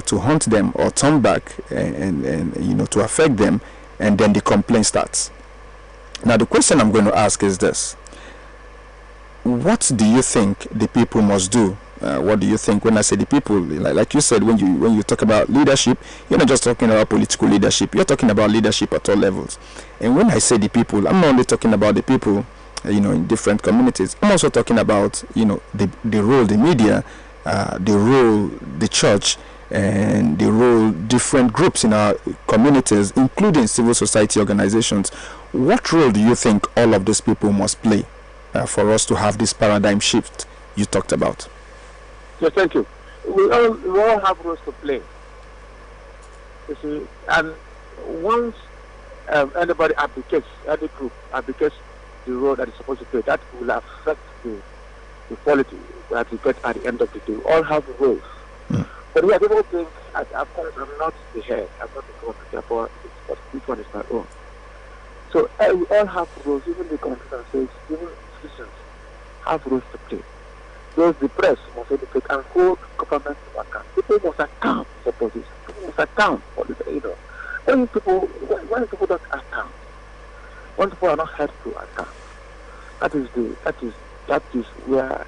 to haunt them or turn back and to affect them. And then the complaint starts. Now the question I'm going to ask is this: what do you think the people must do? What do you think? When I say the people, like you said, when you talk about leadership, you're not just talking about political leadership. You're talking about leadership at all levels. And when I say the people, I'm not only talking about the people, in different communities. I'm also talking about, the role the media, the role the church, and the role different groups in our communities, including civil society organizations. What role do you think all of these people must play for us to have this paradigm shift you talked about? Yes, thank you. We all have roles to play. You see, and once anybody abdicates, any group abdicates the role that is supposed to play, that will affect the quality that we get at the end of the day. We all have roles. But yeah, people think, of course, I'm not the head, I'm not the government, but each one is my own. So we all have roles, even the conferences, even citizens have roles to play. Those the press must educate and hold government to account. People must account for position. People must account for this, When people don't account, when people are not held to account, that is where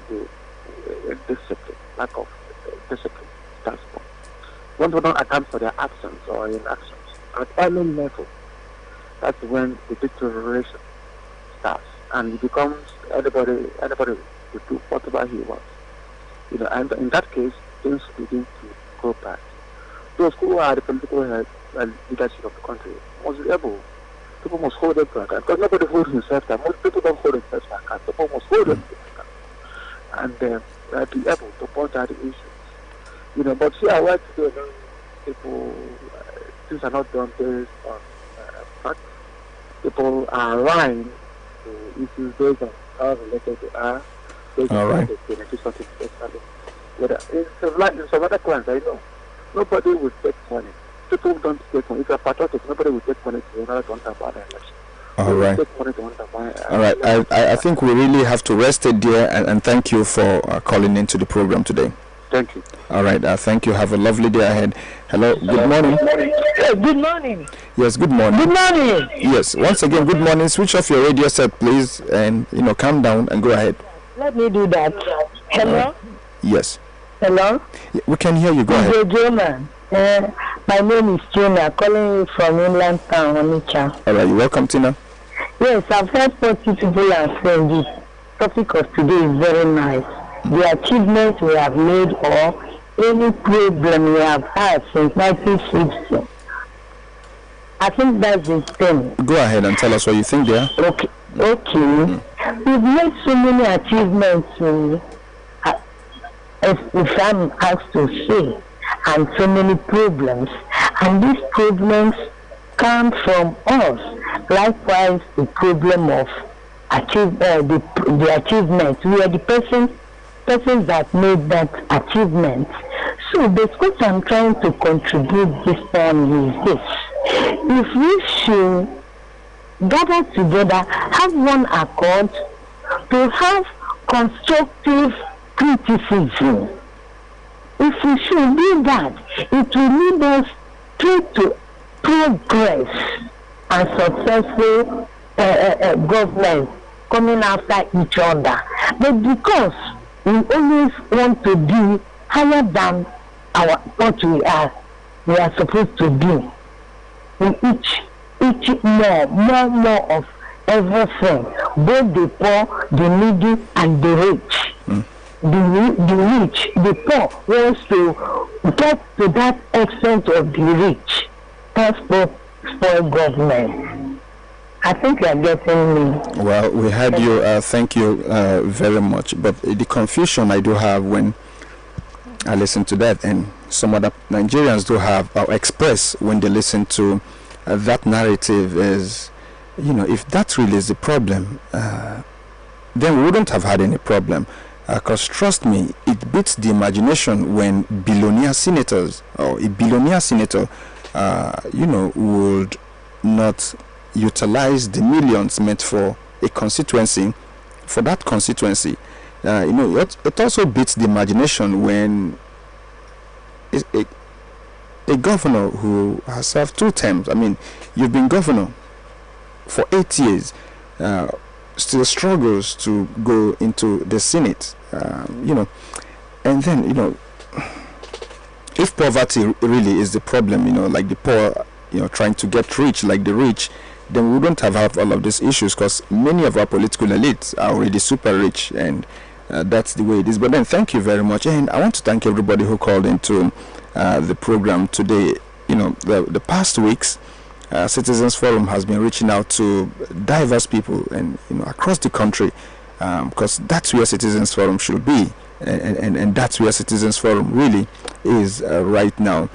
the discipline, lack of discipline starts from. When people don't account for their actions or inactions at any level, that's when the deterioration starts, and it becomes anybody to do whatever he wants. And in that case, things begin to go bad. Those who are the political head and leadership of the country must be able. People must hold them to account, because nobody holds himself to account. Most people don't hold themselves to account. People must hold them to account, and be able to point out the issues. But see, I want to do people. Things are not done based on facts. People are lying to issues based on how related they are. All right. In some other clans, I know, nobody will take money. People don't take money. If you're patriotic, nobody will take money to another to want to buy an election. All right. All right. I think we really have to rest it there, and thank you for calling into the program today. Thank you. All right. Thank you. Have a lovely day ahead. Hello. Good morning. Good morning. Yes. Good morning. Good morning. Yes. Once again, good morning. Switch off your radio set, please, and calm down and go ahead. Let me do that. Hello. Yes. Hello. We can hear you. Go ahead. Jonah. My name is Tina, calling you from inland town, Onitsha. All right. You're welcome, Tina. Yes, I've heard what you people are saying. The topic of today is very nice. The achievements we have made or any problem we have had since 1960. I think that's the thing. Go ahead and tell us what you think there. Okay. We've made so many achievements, if I'm asked to say, and so many problems. And these problems come from us. Likewise, the problem of the achievement. We are the persons that made that achievement. So that's what I'm trying to contribute this time is this. If we should gather together, have one accord, to have constructive criticism. If we should do that, it will lead us to progress and successful government coming after each other. But because we always want to be higher than what we are supposed to be. We each more of everything, both the poor, the needy, and the rich. The rich, the poor wants to get to that extent of the rich. That's for government. I think you are getting me. Well, we had you. Thank you very much. But the confusion I do have when I listen to that, and some other Nigerians do have or express when they listen to that narrative is, if that really is the problem, then we wouldn't have had any problem. Because trust me, it beats the imagination when billionaire senators or a billionaire senator, would not utilize the millions meant for a constituency, for that constituency. It also beats the imagination when a governor who has served 2 terms, I mean, you've been governor for 8 years, still struggles to go into the Senate, and then, if poverty really is the problem, like the poor, trying to get rich like the rich, then we wouldn't have all of these issues, because many of our political elites are already super rich, and that's the way it is. But then, thank you very much, and I want to thank everybody who called into the program today. The past weeks, Citizens Forum has been reaching out to diverse people and across the country, because that's where Citizens Forum should be, and that's where Citizens Forum really is right now.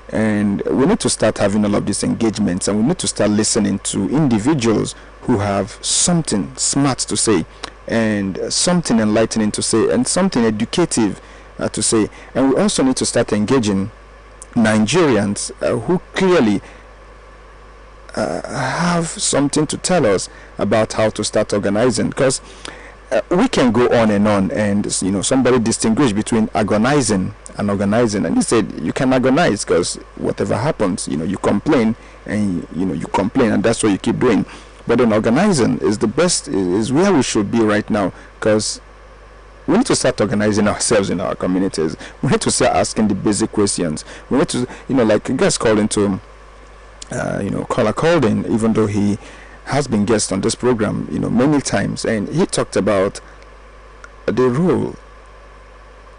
And we need to start having all of these engagements, and we need to start listening to individuals who have something smart to say, and something enlightening to say, and something educative to say. And we also need to start engaging Nigerians who clearly have something to tell us about how to start organizing, because we can go on, and somebody distinguished between agonizing and organizing, and he said you can agonize because whatever happens, you complain, and you complain, and that's what you keep doing. But then organizing is the best, is where we should be right now, because we need to start organizing ourselves in our communities. We need to start asking the basic questions. We need to, like a guest called into caller called in, even though he has been guest on this program, many times, and he talked about the role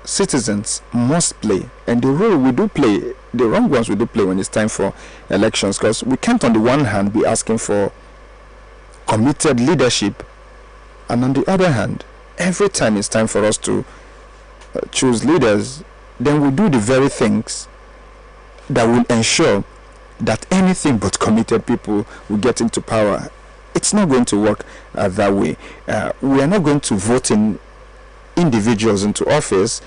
citizens must play, and the role we do play, the wrong ones we do play when it's time for elections, because we can't on the one hand be asking for committed leadership, and on the other hand, every time it's time for us to choose leaders, then we do the very things that will ensure that anything but committed people will get into power. It's not going to work that way. We are not going to vote in individuals into office,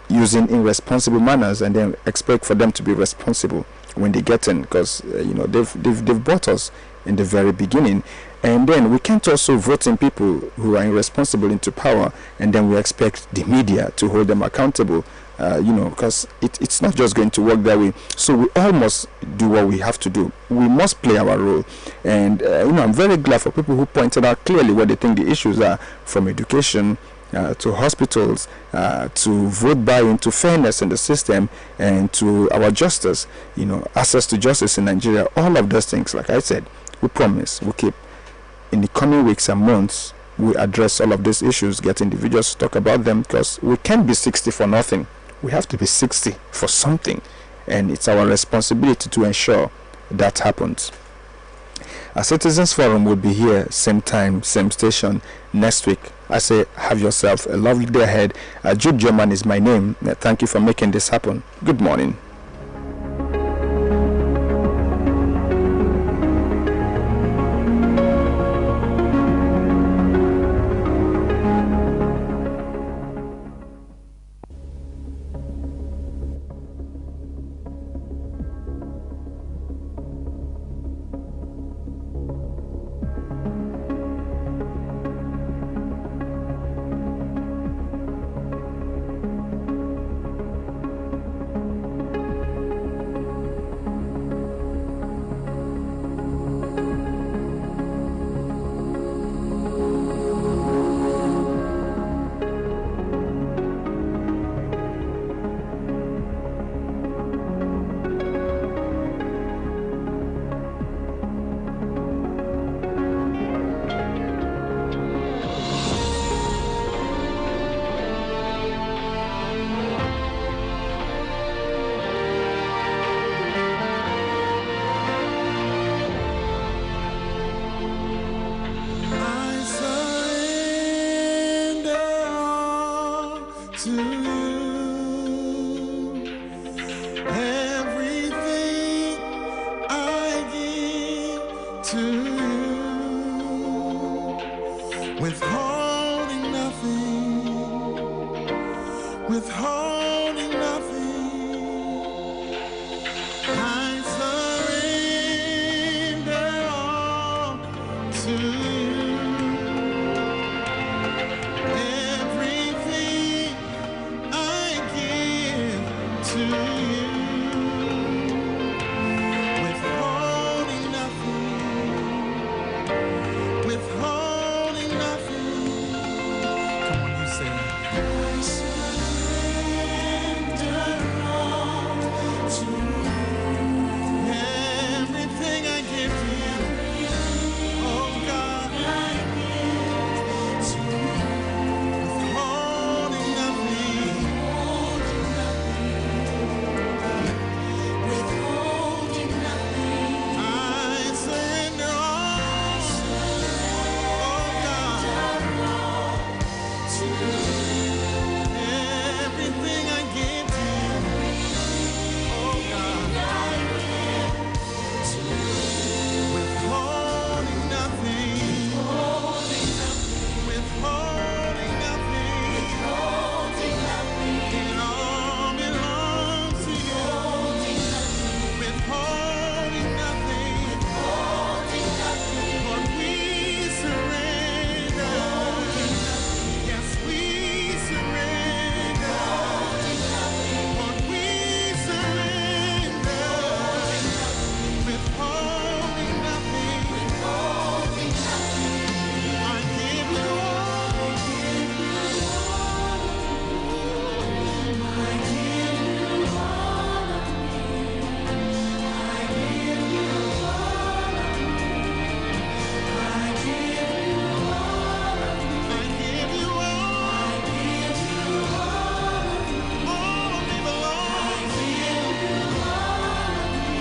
using irresponsible manners, and then expect for them to be responsible when they get in, because they've bought us in the very beginning. And then we can't also vote in people who are irresponsible into power, and then we expect the media to hold them accountable, because it's not just going to work that way. So we all must do what we have to do. We must play our role. And I'm very glad for people who pointed out clearly what they think the issues are, from education to hospitals, to vote buying, to fairness in the system, and to our justice, access to justice in Nigeria. All of those things, like I said, we promise we'll keep. In the coming weeks and months, we address all of these issues, get individuals to talk about them, because we can't be 60 for nothing. We have to be 60 for something, and it's our responsibility to ensure that happens. A Citizens Forum will be here, same time, same station, next week. I say, have yourself a lovely day ahead. Jude German is my name. Thank you for making this happen. Good morning. To you. withholding nothing. I surrender all to you. Everything I give to you. Withholding nothing. Withholding nothing. Come on, you say that. Everything I give to you, oh God, I give to you, withholding nothing, withholding nothing. I surrender all, oh God, to you. Everything I give to you, oh God, withholding nothing, withholding nothing, it all belongs to you. Withholding nothing, Lord, we surrender. Yes, we surrender. Lord, we surrender. Withholding nothing, I give you all. I give you all of me. I give you all of me. I give you all of me. I give you all. I give you all of me. All of me belongs to you.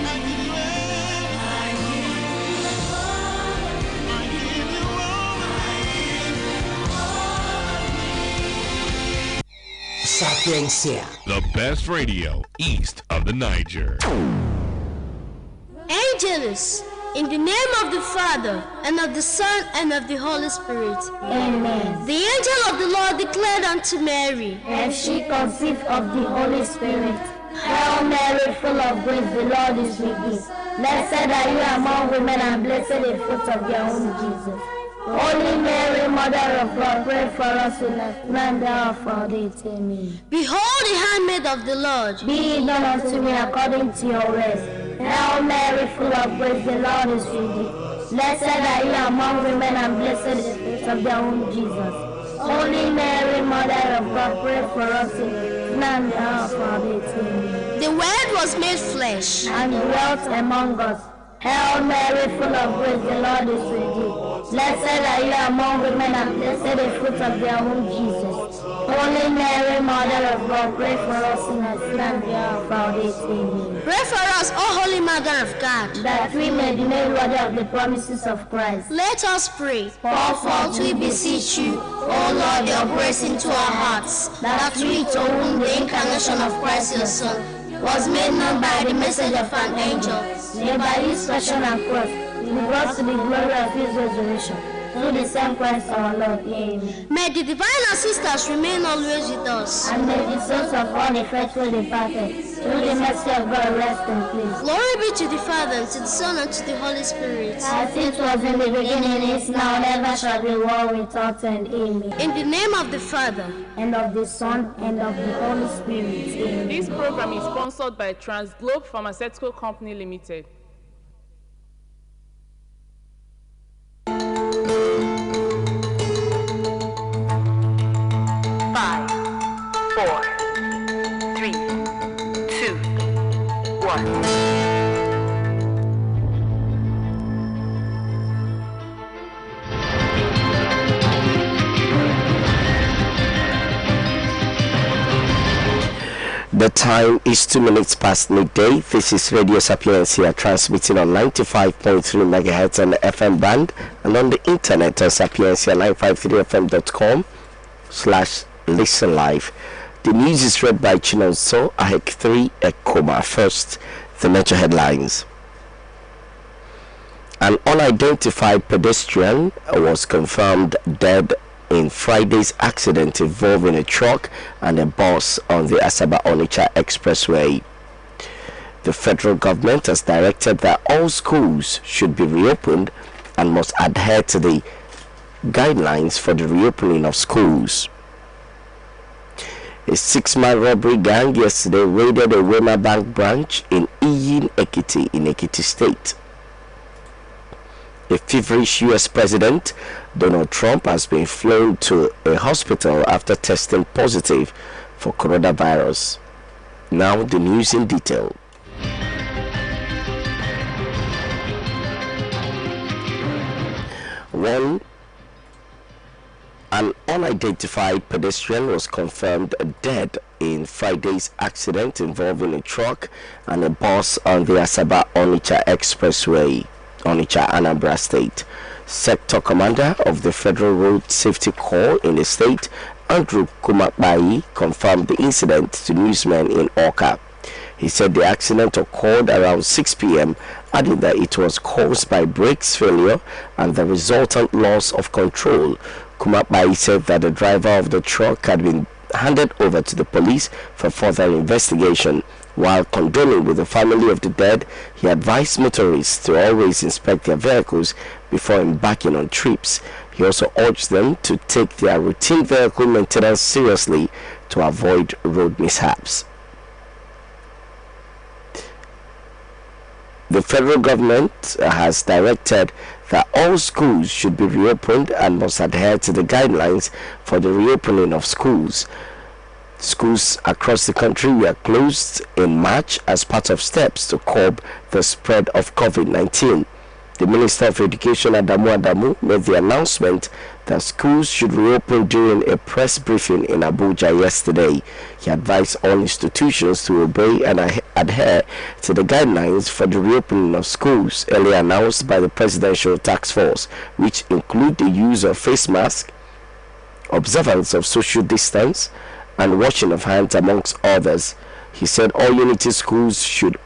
I give you everything. I give you all of me. Sapientia. The best radio east of the Niger. Angels, in the name of the Father, and of the Son, and of the Holy Spirit. Amen. The angel of the Lord declared unto Mary, And she conceived of the Holy Spirit. Hail Mary, full of grace, the Lord is with thee. Blessed are you among women, and blessed the fruit of your womb, Jesus. Holy Mary, Mother of God, pray for us sinners, now and the hour of our death. Amen. Behold the handmaid of the Lord. Be it done unto me according to your words. Hail Mary, full of grace, the Lord is with thee. Blessed are you among women, and blessed is the fruit of your womb, Jesus. Holy Mary, Mother of God, pray for us sinners, now and the hour of our death. Amen. The Word was made flesh. And dwelt among us. Hail Mary, full of grace, the Lord is with thee. Blessed are you among women, and blessed the fruit of their womb, Jesus. Holy Mary, Mother of God, pray for us sinners, now and the hour of our death. Amen. Pray for us, O Holy Mother of God, That we may be made worthy of the promises of Christ. let us pray. Pour forth, we beseech you, O Lord, your grace into our hearts, that we, to whom the incarnation of Christ your Son was made known by the message of an angel, may by his passion and cross be brought to the glory of his resurrection. Through the same Christ our Lord. Amen. May the divine assistance remain always with us. And may the souls of all the faithful departed, through the mercy of God, rest in peace. Glory be to the Father, and to the Son, and to the Holy Spirit. As it was in the beginning, is now, and ever shall be, world without end. Amen. In the name of the Father, And of the Son, and of the Holy Spirit. Amen. This program is sponsored by Transglobe Pharmaceutical Company Limited. 5, 4, 3, 2, 1. The time is 2 minutes past midday. This is Radio Sapientia, transmitting on 95.3 megahertz on the FM band and on the internet on sapientia953fm.com/listen live. The news is read by Chinonso Ahek3 Ekoma. First, the major headlines. An unidentified pedestrian was confirmed dead in Friday's accident involving a truck and a bus on the Asaba-Onitsha Expressway. The federal government has directed that all schools should be reopened and must adhere to the guidelines for the reopening of schools. A 6-man robbery gang yesterday raided a Wema Bank branch in Iyin, Ekiti, in Ekiti State. A feverish U.S. President, Donald Trump, has been flown to a hospital after testing positive for coronavirus. Now the news in detail. An unidentified pedestrian was confirmed dead in Friday's accident involving a truck and a bus on the Asaba-Onitsha Expressway, Onitsha, Anambra State. Sector Commander of the Federal Road Safety Corps in the state, Andrew Kumakbai, confirmed the incident to newsmen in Awka. He said the accident occurred around 6 p.m., adding that it was caused by brakes failure and the resultant loss of control. Kumakbai said that the driver of the truck had been handed over to the police for further investigation. While condoling with the family of the dead, he advised motorists to always inspect their vehicles before embarking on trips. He also urged them to take their routine vehicle maintenance seriously to avoid road mishaps. The federal government has directed that all schools should be reopened and must adhere to the guidelines for the reopening of schools. Schools across the country were closed in March as part of steps to curb the spread of COVID-19. The Minister of Education, Adamu, made the announcement that schools should reopen during a press briefing in Abuja yesterday. He advised all institutions to obey and adhere to the guidelines for the reopening of schools earlier announced by the Presidential Task Force, which include the use of face masks, observance of social distance, and washing of hands, amongst others. He said all unity schools should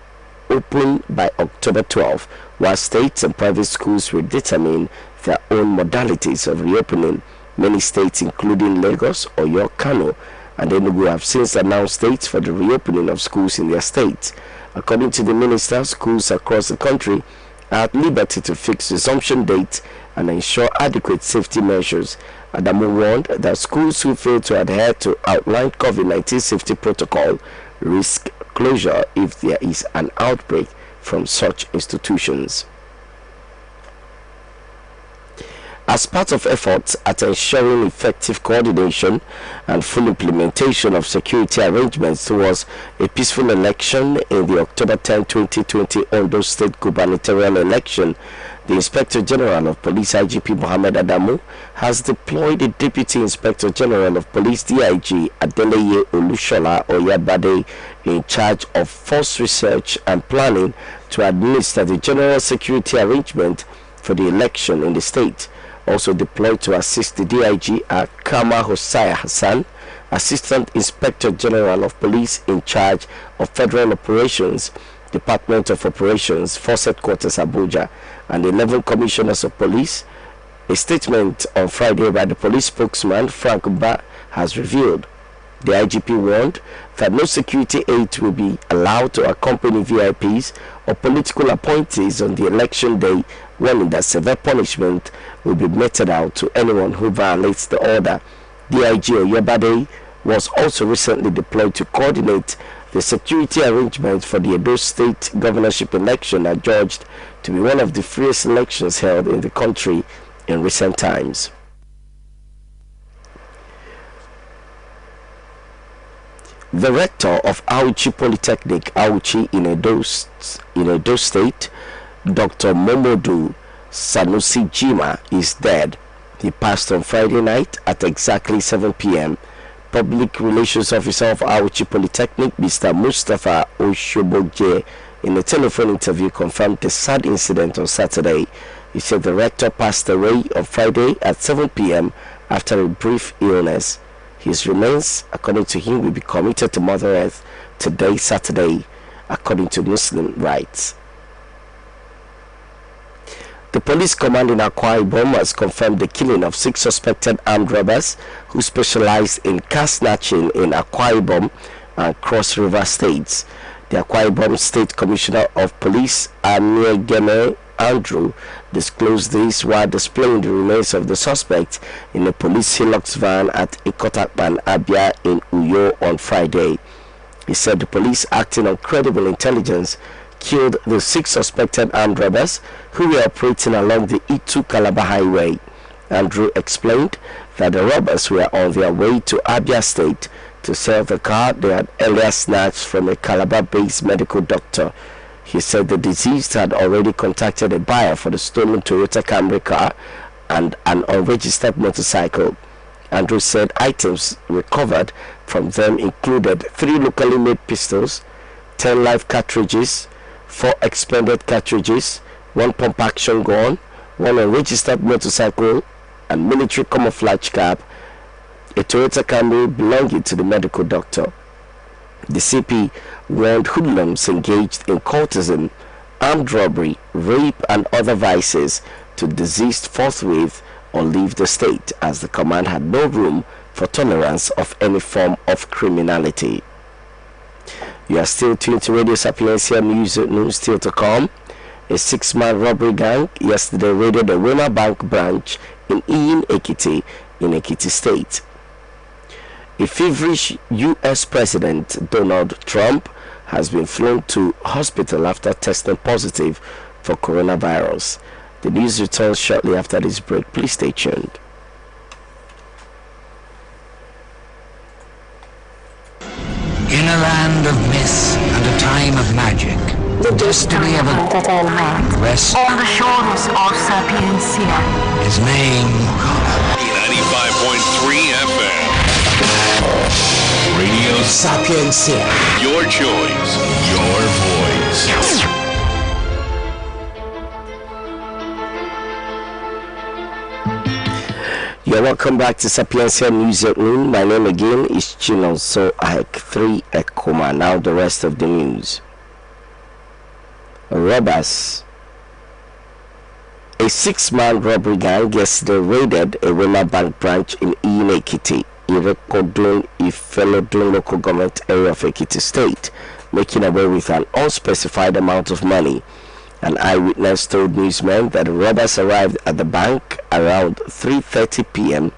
open by October 12, while states and private schools will determine their own modalities of reopening. Many states, including Lagos, Oyo, Kano, and Enugu, have since announced dates for the reopening of schools in their states. According to the minister, schools across the country are at liberty to fix resumption dates and ensure adequate safety measures. Adamu warned that schools who fail to adhere to outlined COVID-19 safety protocol risk closure if there is an outbreak from such institutions. As part of efforts at ensuring effective coordination and full implementation of security arrangements towards a peaceful election in the October 10, 2020 Ondo State gubernatorial election, the Inspector General of Police IGP Mohammed Adamu has deployed the Deputy Inspector General of Police DIG Adeleye Olushola Oyabade in charge of force research and planning to administer the general security arrangement for the election in the state. Also deployed to assist the DIG are Kama Hosea Hassan, Assistant Inspector General of Police in charge of Federal Operations, Department of Operations, Force Headquarters Abuja, and 11 Commissioners of Police. A statement on Friday by the police spokesman Frank Ba has revealed the IGP warned that no security aid will be allowed to accompany VIPs or political appointees on the election day, warning that severe punishment will be meted out to anyone who violates the order. DIG Oyebade was also recently deployed to coordinate the security arrangement for the Edo State governorship election, adjudged to be one of the freest elections held in the country in recent times. The rector of Auchi Polytechnic, Auchi in Edo State, Dr. Momodu Sanusi Jima, is dead. He passed on Friday night at exactly 7 p.m. Public Relations Officer of Auchi Polytechnic, Mr. Mustafa Oshobogje, in a telephone interview confirmed the sad incident on Saturday. He said the rector passed away on Friday at 7 p.m. after a brief illness. His remains, according to him, will be committed to Mother Earth today, Saturday, according to Muslim rites. The police command in Akwa Ibom has confirmed the killing of 6 suspected armed robbers who specialized in car snatching in Akwa Ibom and Cross River states. The Akwa Ibom State Commissioner of Police, Amiegeme Andrew, disclosed this while displaying the remains of the suspect in a police Hilux van at Ikotakban, Abia in Uyo on Friday. He said the police, acting on credible intelligence, killed the 6 suspected armed robbers who were operating along the Itu-Calabar highway. Andrew explained that the robbers were on their way to Abia State to sell the car they had earlier snatched from a Calabar-based medical doctor. He said the deceased had already contacted a buyer for the stolen Toyota Camry car and an unregistered motorcycle. Andrew said items recovered from them included 3 locally made pistols, 10 live cartridges, 4 expended cartridges, 1 pump action gun, 1 unregistered motorcycle, and military camouflage cap, a Toyota Camry belonging to the medical doctor. The CP warned hoodlums engaged in cultism, armed robbery, rape, and other vices to desist forthwith or leave the state, as the command had no room for tolerance of any form of criminality. You are still tuned to Radio Sapientia News at noon. Still to come. A 6-man robbery gang yesterday raided the Wema Bank branch in Iyin Ekiti in Ekiti State. A feverish U.S. President Donald Trump has been flown to hospital after testing positive for coronavirus. The news returns shortly after this break. Please stay tuned. In a land of myth and a time of magic, the destiny of a rests on the shores of Sapientia. His name 95.3 FM. Radio Sapientia. Your choice, your voice. You're welcome back to Sapientia News at noon. My name again is Chinonso Ahek 3 Ekoma. Now the rest of the news. Robbers. A 6-man robbery gang yesterday raided a Wema Bank branch in Iyin Ekiti, Irekodun, Ifelodun local government area of Ekiti State, making away with an unspecified amount of money. An eyewitness told newsmen that the robbers arrived at the bank around 3:30 p.m.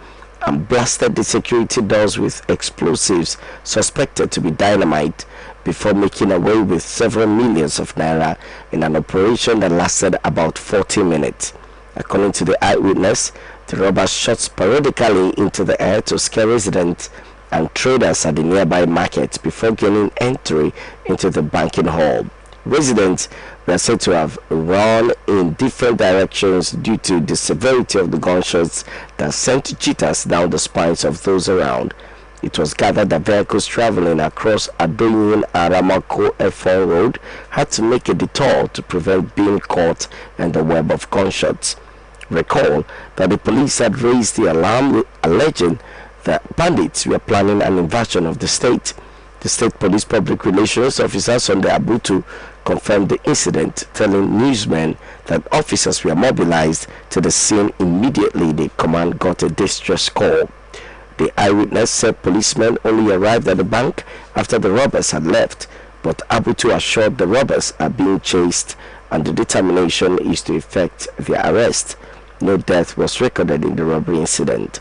and blasted the security doors with explosives suspected to be dynamite before making away with several millions of naira in an operation that lasted about 40 minutes. According to the eyewitness, the robbers shot sporadically into the air to scare residents and traders at the nearby market before gaining entry into the banking hall. Residents were said to have run in different directions due to the severity of the gunshots that sent jitters down the spines of those around. It was gathered that vehicles traveling across Adoyin Aramako F4 Road had to make a detour to prevent being caught in the web of gunshots. Recall that the police had raised the alarm alleging that bandits were planning an invasion of the state. The State Police Public Relations Officer Sunday Abutu confirmed the incident, telling newsmen that officers were mobilized to the scene immediately the command got a distress call. The eyewitness said policemen only arrived at the bank after the robbers had left, but Abutu assured the robbers are being chased and the determination is to effect their arrest. No death was recorded in the robbery incident.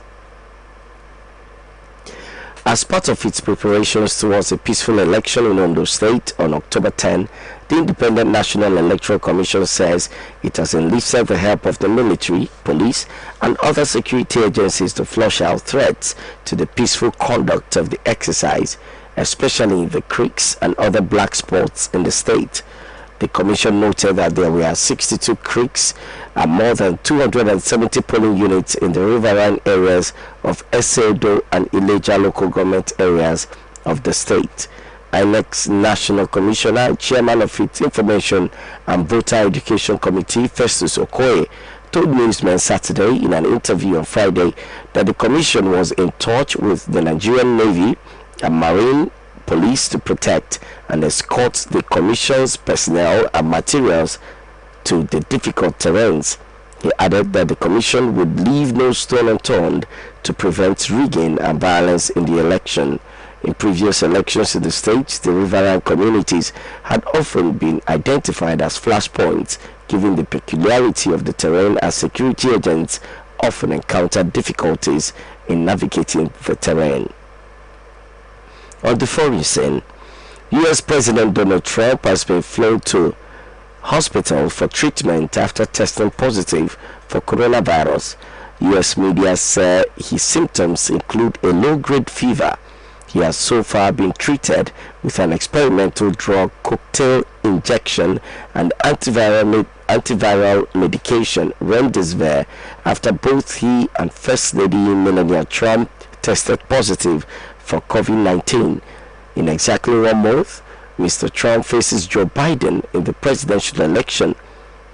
As part of its preparations towards a peaceful election in Ondo State on October 10, the Independent National Electoral Commission says it has enlisted the help of the military, police, and other security agencies to flush out threats to the peaceful conduct of the exercise, especially in the creeks and other black spots in the state. The commission noted that there were 62 creeks and more than 270 polling units in the riverine areas of Esedo and Ileja local government areas of the state. INEC's National Commissioner and Chairman of its Information and Voter Education Committee, Festus Okoye, told newsmen Saturday in an interview on Friday that the commission was in touch with the Nigerian Navy and Marine Police to protect and escort the commission's personnel and materials to the difficult terrains. He added that the commission would leave no stone unturned to prevent rigging and violence in the election. In previous elections in the state, the riverine communities had often been identified as flashpoints, given the peculiarity of the terrain, as security agents often encountered difficulties in navigating the terrain. On the foreign scene, U.S. President Donald Trump has been flown to hospital for treatment after testing positive for coronavirus. U.S. media say his symptoms include a low-grade fever. He has so far been treated with an experimental drug cocktail injection and antiviral medication remdesivir after both he and First Lady Melania Trump tested positive for COVID-19. In exactly 1 month, Mr. Trump faces Joe Biden in the presidential election.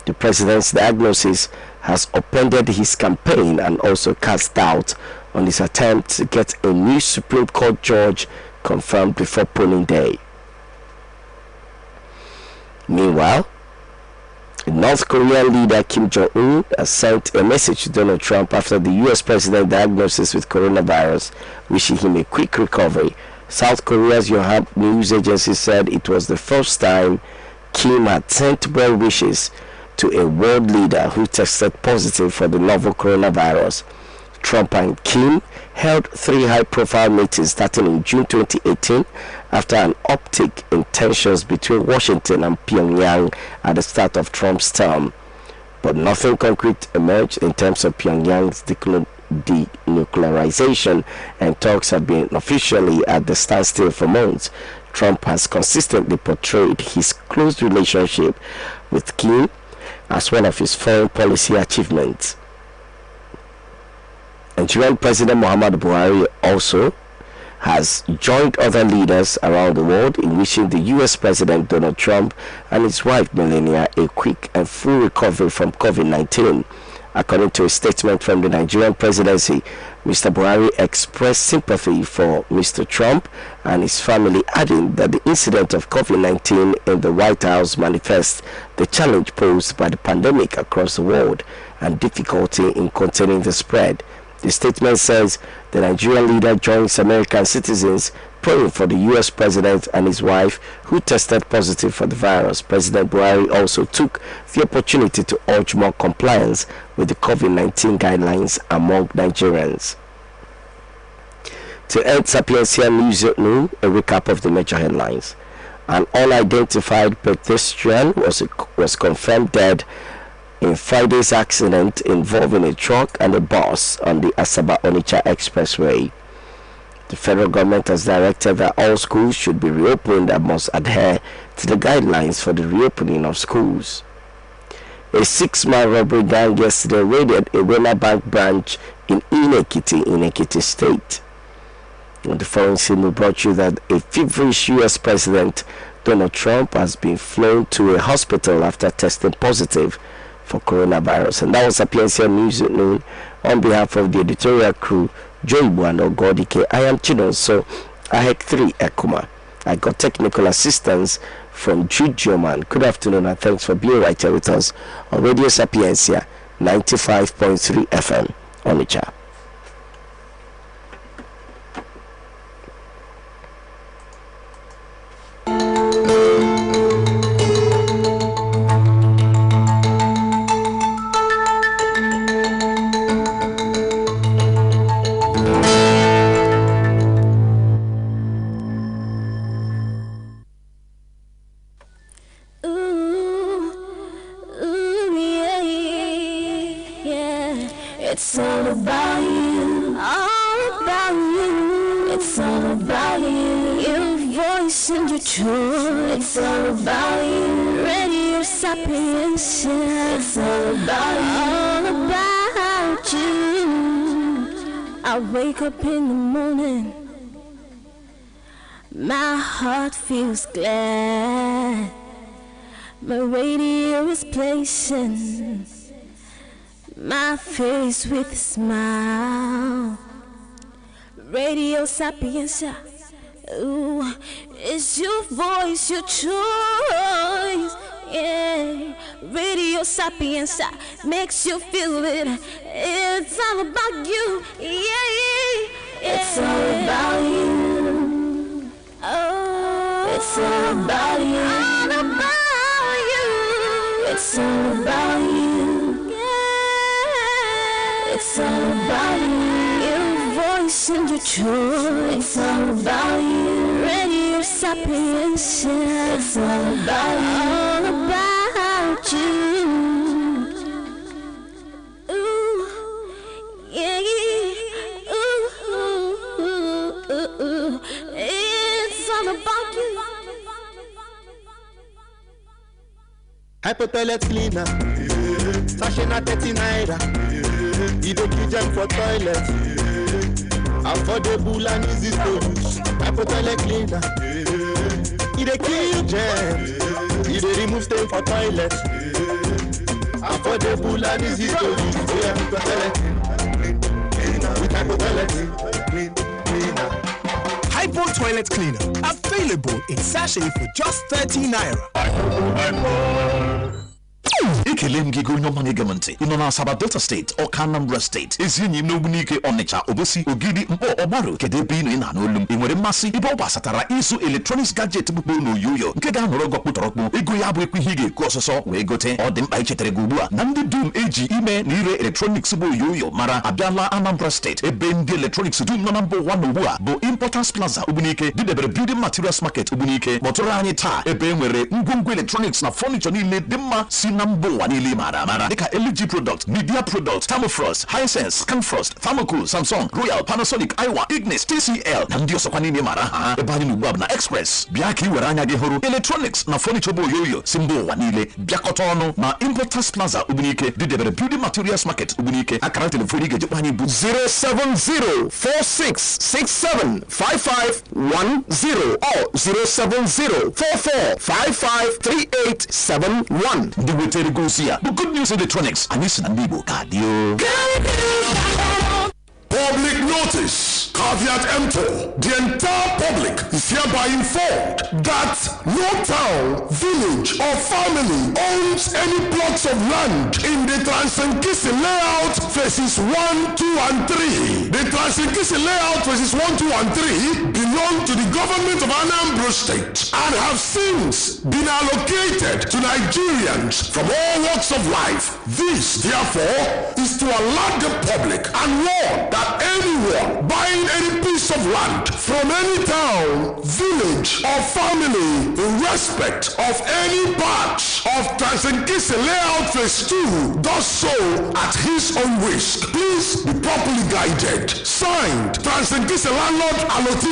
The president's diagnosis has upended his campaign and also cast doubt on his attempt to get a new Supreme Court judge confirmed before polling day. Meanwhile, North Korean leader Kim Jong-un has sent a message to Donald Trump after the U.S. president diagnosis with coronavirus, wishing him a quick recovery. South Korea's Yonhap news agency said it was the first time Kim had sent well wishes to a world leader who tested positive for the novel coronavirus. Trump and Kim held 3 high-profile meetings starting in June 2018 after an uptick in tensions between Washington and Pyongyang at the start of Trump's term. But nothing concrete emerged in terms of Pyongyang's denuclearization, and talks have been officially at the standstill for months. Trump has consistently portrayed his close relationship with Kim as one of his foreign policy achievements. Nigerian President Muhammadu Buhari also has joined other leaders around the world in wishing the U.S. President Donald Trump and his wife Melania a quick and full recovery from COVID-19. According to a statement from the Nigerian presidency, Mr. Buhari expressed sympathy for Mr. Trump and his family, adding that the incident of COVID-19 in the White House manifests the challenge posed by the pandemic across the world and difficulty in containing the spread. The statement says the Nigerian leader joins American citizens praying for the U.S. president and his wife who tested positive for the virus. President Buhari also took the opportunity to urge more compliance with the COVID-19 guidelines among Nigerians. To end Sapientia News at Noon, a recap of the major headlines. An unidentified pedestrian was confirmed dead in Friday's accident involving a truck and a bus on the Asaba-Onitsha Expressway. The federal government has directed that all schools should be reopened and must adhere to the guidelines for the reopening of schools. A 6-man robbery gang yesterday raided a Wema Bank branch in Ekiti State. On the foreign scene, we brought you that a feverish U.S. President Donald Trump has been flown to a hospital after testing positive for coronavirus. And that was Sapientia News at Noon. On behalf of the editorial crew, Joy Buano Godike, I am Chinonso Ahek 3 Ekuma. I got technical assistance from Jude Joman. Good afternoon and thanks for being right here with us on Radio Sapientia 95.3 FM Onitsha. It's all about you, all about you. It's all about you, your voice and your choice. It's all about you, Radio Sapientia. It's all about you. I wake up in the morning, my heart feels glad. My radio is placing my face with a smile. Radio Sapientia, ooh, it's your voice, your choice. Yeah, Radio Sapientia makes you feel it. It's all about you. Yeah. It's all about you. Oh, it's all about you. All about you. It's all about you. Yeah. It's all about you. Your voice and your choice. It's all about you. Radio Sapientia. It's all about you. All about you. Ooh, yeah. Ooh, it's all about you. Hyper toilet cleaner, sachet na 30 naira. You don't use them for toilet. Affordable and easy to use. Hyper toilet cleaner, you dey kill germs. You dey remove stain for toilet. Affordable and easy to use. Yeah, hyper toilet cleaner. With hyper toilet cleaner. Hypo toilet cleaner, available in sachet for just 30 naira. Ikelem gigo nyomani gemente inona Asaba Delta State or Anambra State ezinyi mnobunike Onitsha Obosi Ogidi Mpo Obaru kedebi ino ina n'olum inwere mmasị ibe ọ gbasatara izu electronics gadget bụkwa n'oyoyo nke ga-anọrọ gọkpụtọrọkpụ ego ya bụ ekwu ihe ga-ekwu ọsọsọ wee gote ọ dị mkpa ichetere gị ugbu a na ndị dum eji ime na ire electronics bụ oyoyo mara abịala Anambra State ebe ndị electronics dum nọ na mba ụwa n'ugbu a bụ Importance Plaza Ogbunike didebere Building Materials Market Ogbunike kpọtụrụ anyị taa ebe e nwere ngwongwo electronics na furniture niile dị mma si na mba ụwa niile mara dịka LG product, Media product, Thermofrost, Hisense, Canfrost, Thermocool, Samsung, Royal, Panasonic, Iwa, Ignis, TCL na ndị ọsọkwa niile mara ha ebe anyị n'ugbu a na Express bịa ka i were anya gị hụrụ electronics na furniture bụ oyoyo si mba ụwa niile bịakọta ọnụ na Importance Plaza Ogbunike didebere Building Materials Market Ogbunike akara telefon ị ga-ejikwa anyị bụ 07046675510 or 07044553871. ndị wetere gosi ya bụ Good News Electronics anyị si na ndị Igbo ka dị o. Public notice, caveat emptor. The entire public is hereby informed that no town, village, or family owns any plots of land in the Transenkisi layout phases 1, 2, and 3. The Transenkisi layout phases 1, 2, and 3 belong to the government of Anambra State and have since been allocated to Nigerians from all walks of life. This, therefore, is to alert the public and warn that anyone buying any piece of land from any town, village, or family in respect of any batch of Transenkisi layout phase 2 does so at his own risk. Please be properly guided. Signed, Transenkisi Landlord Allotee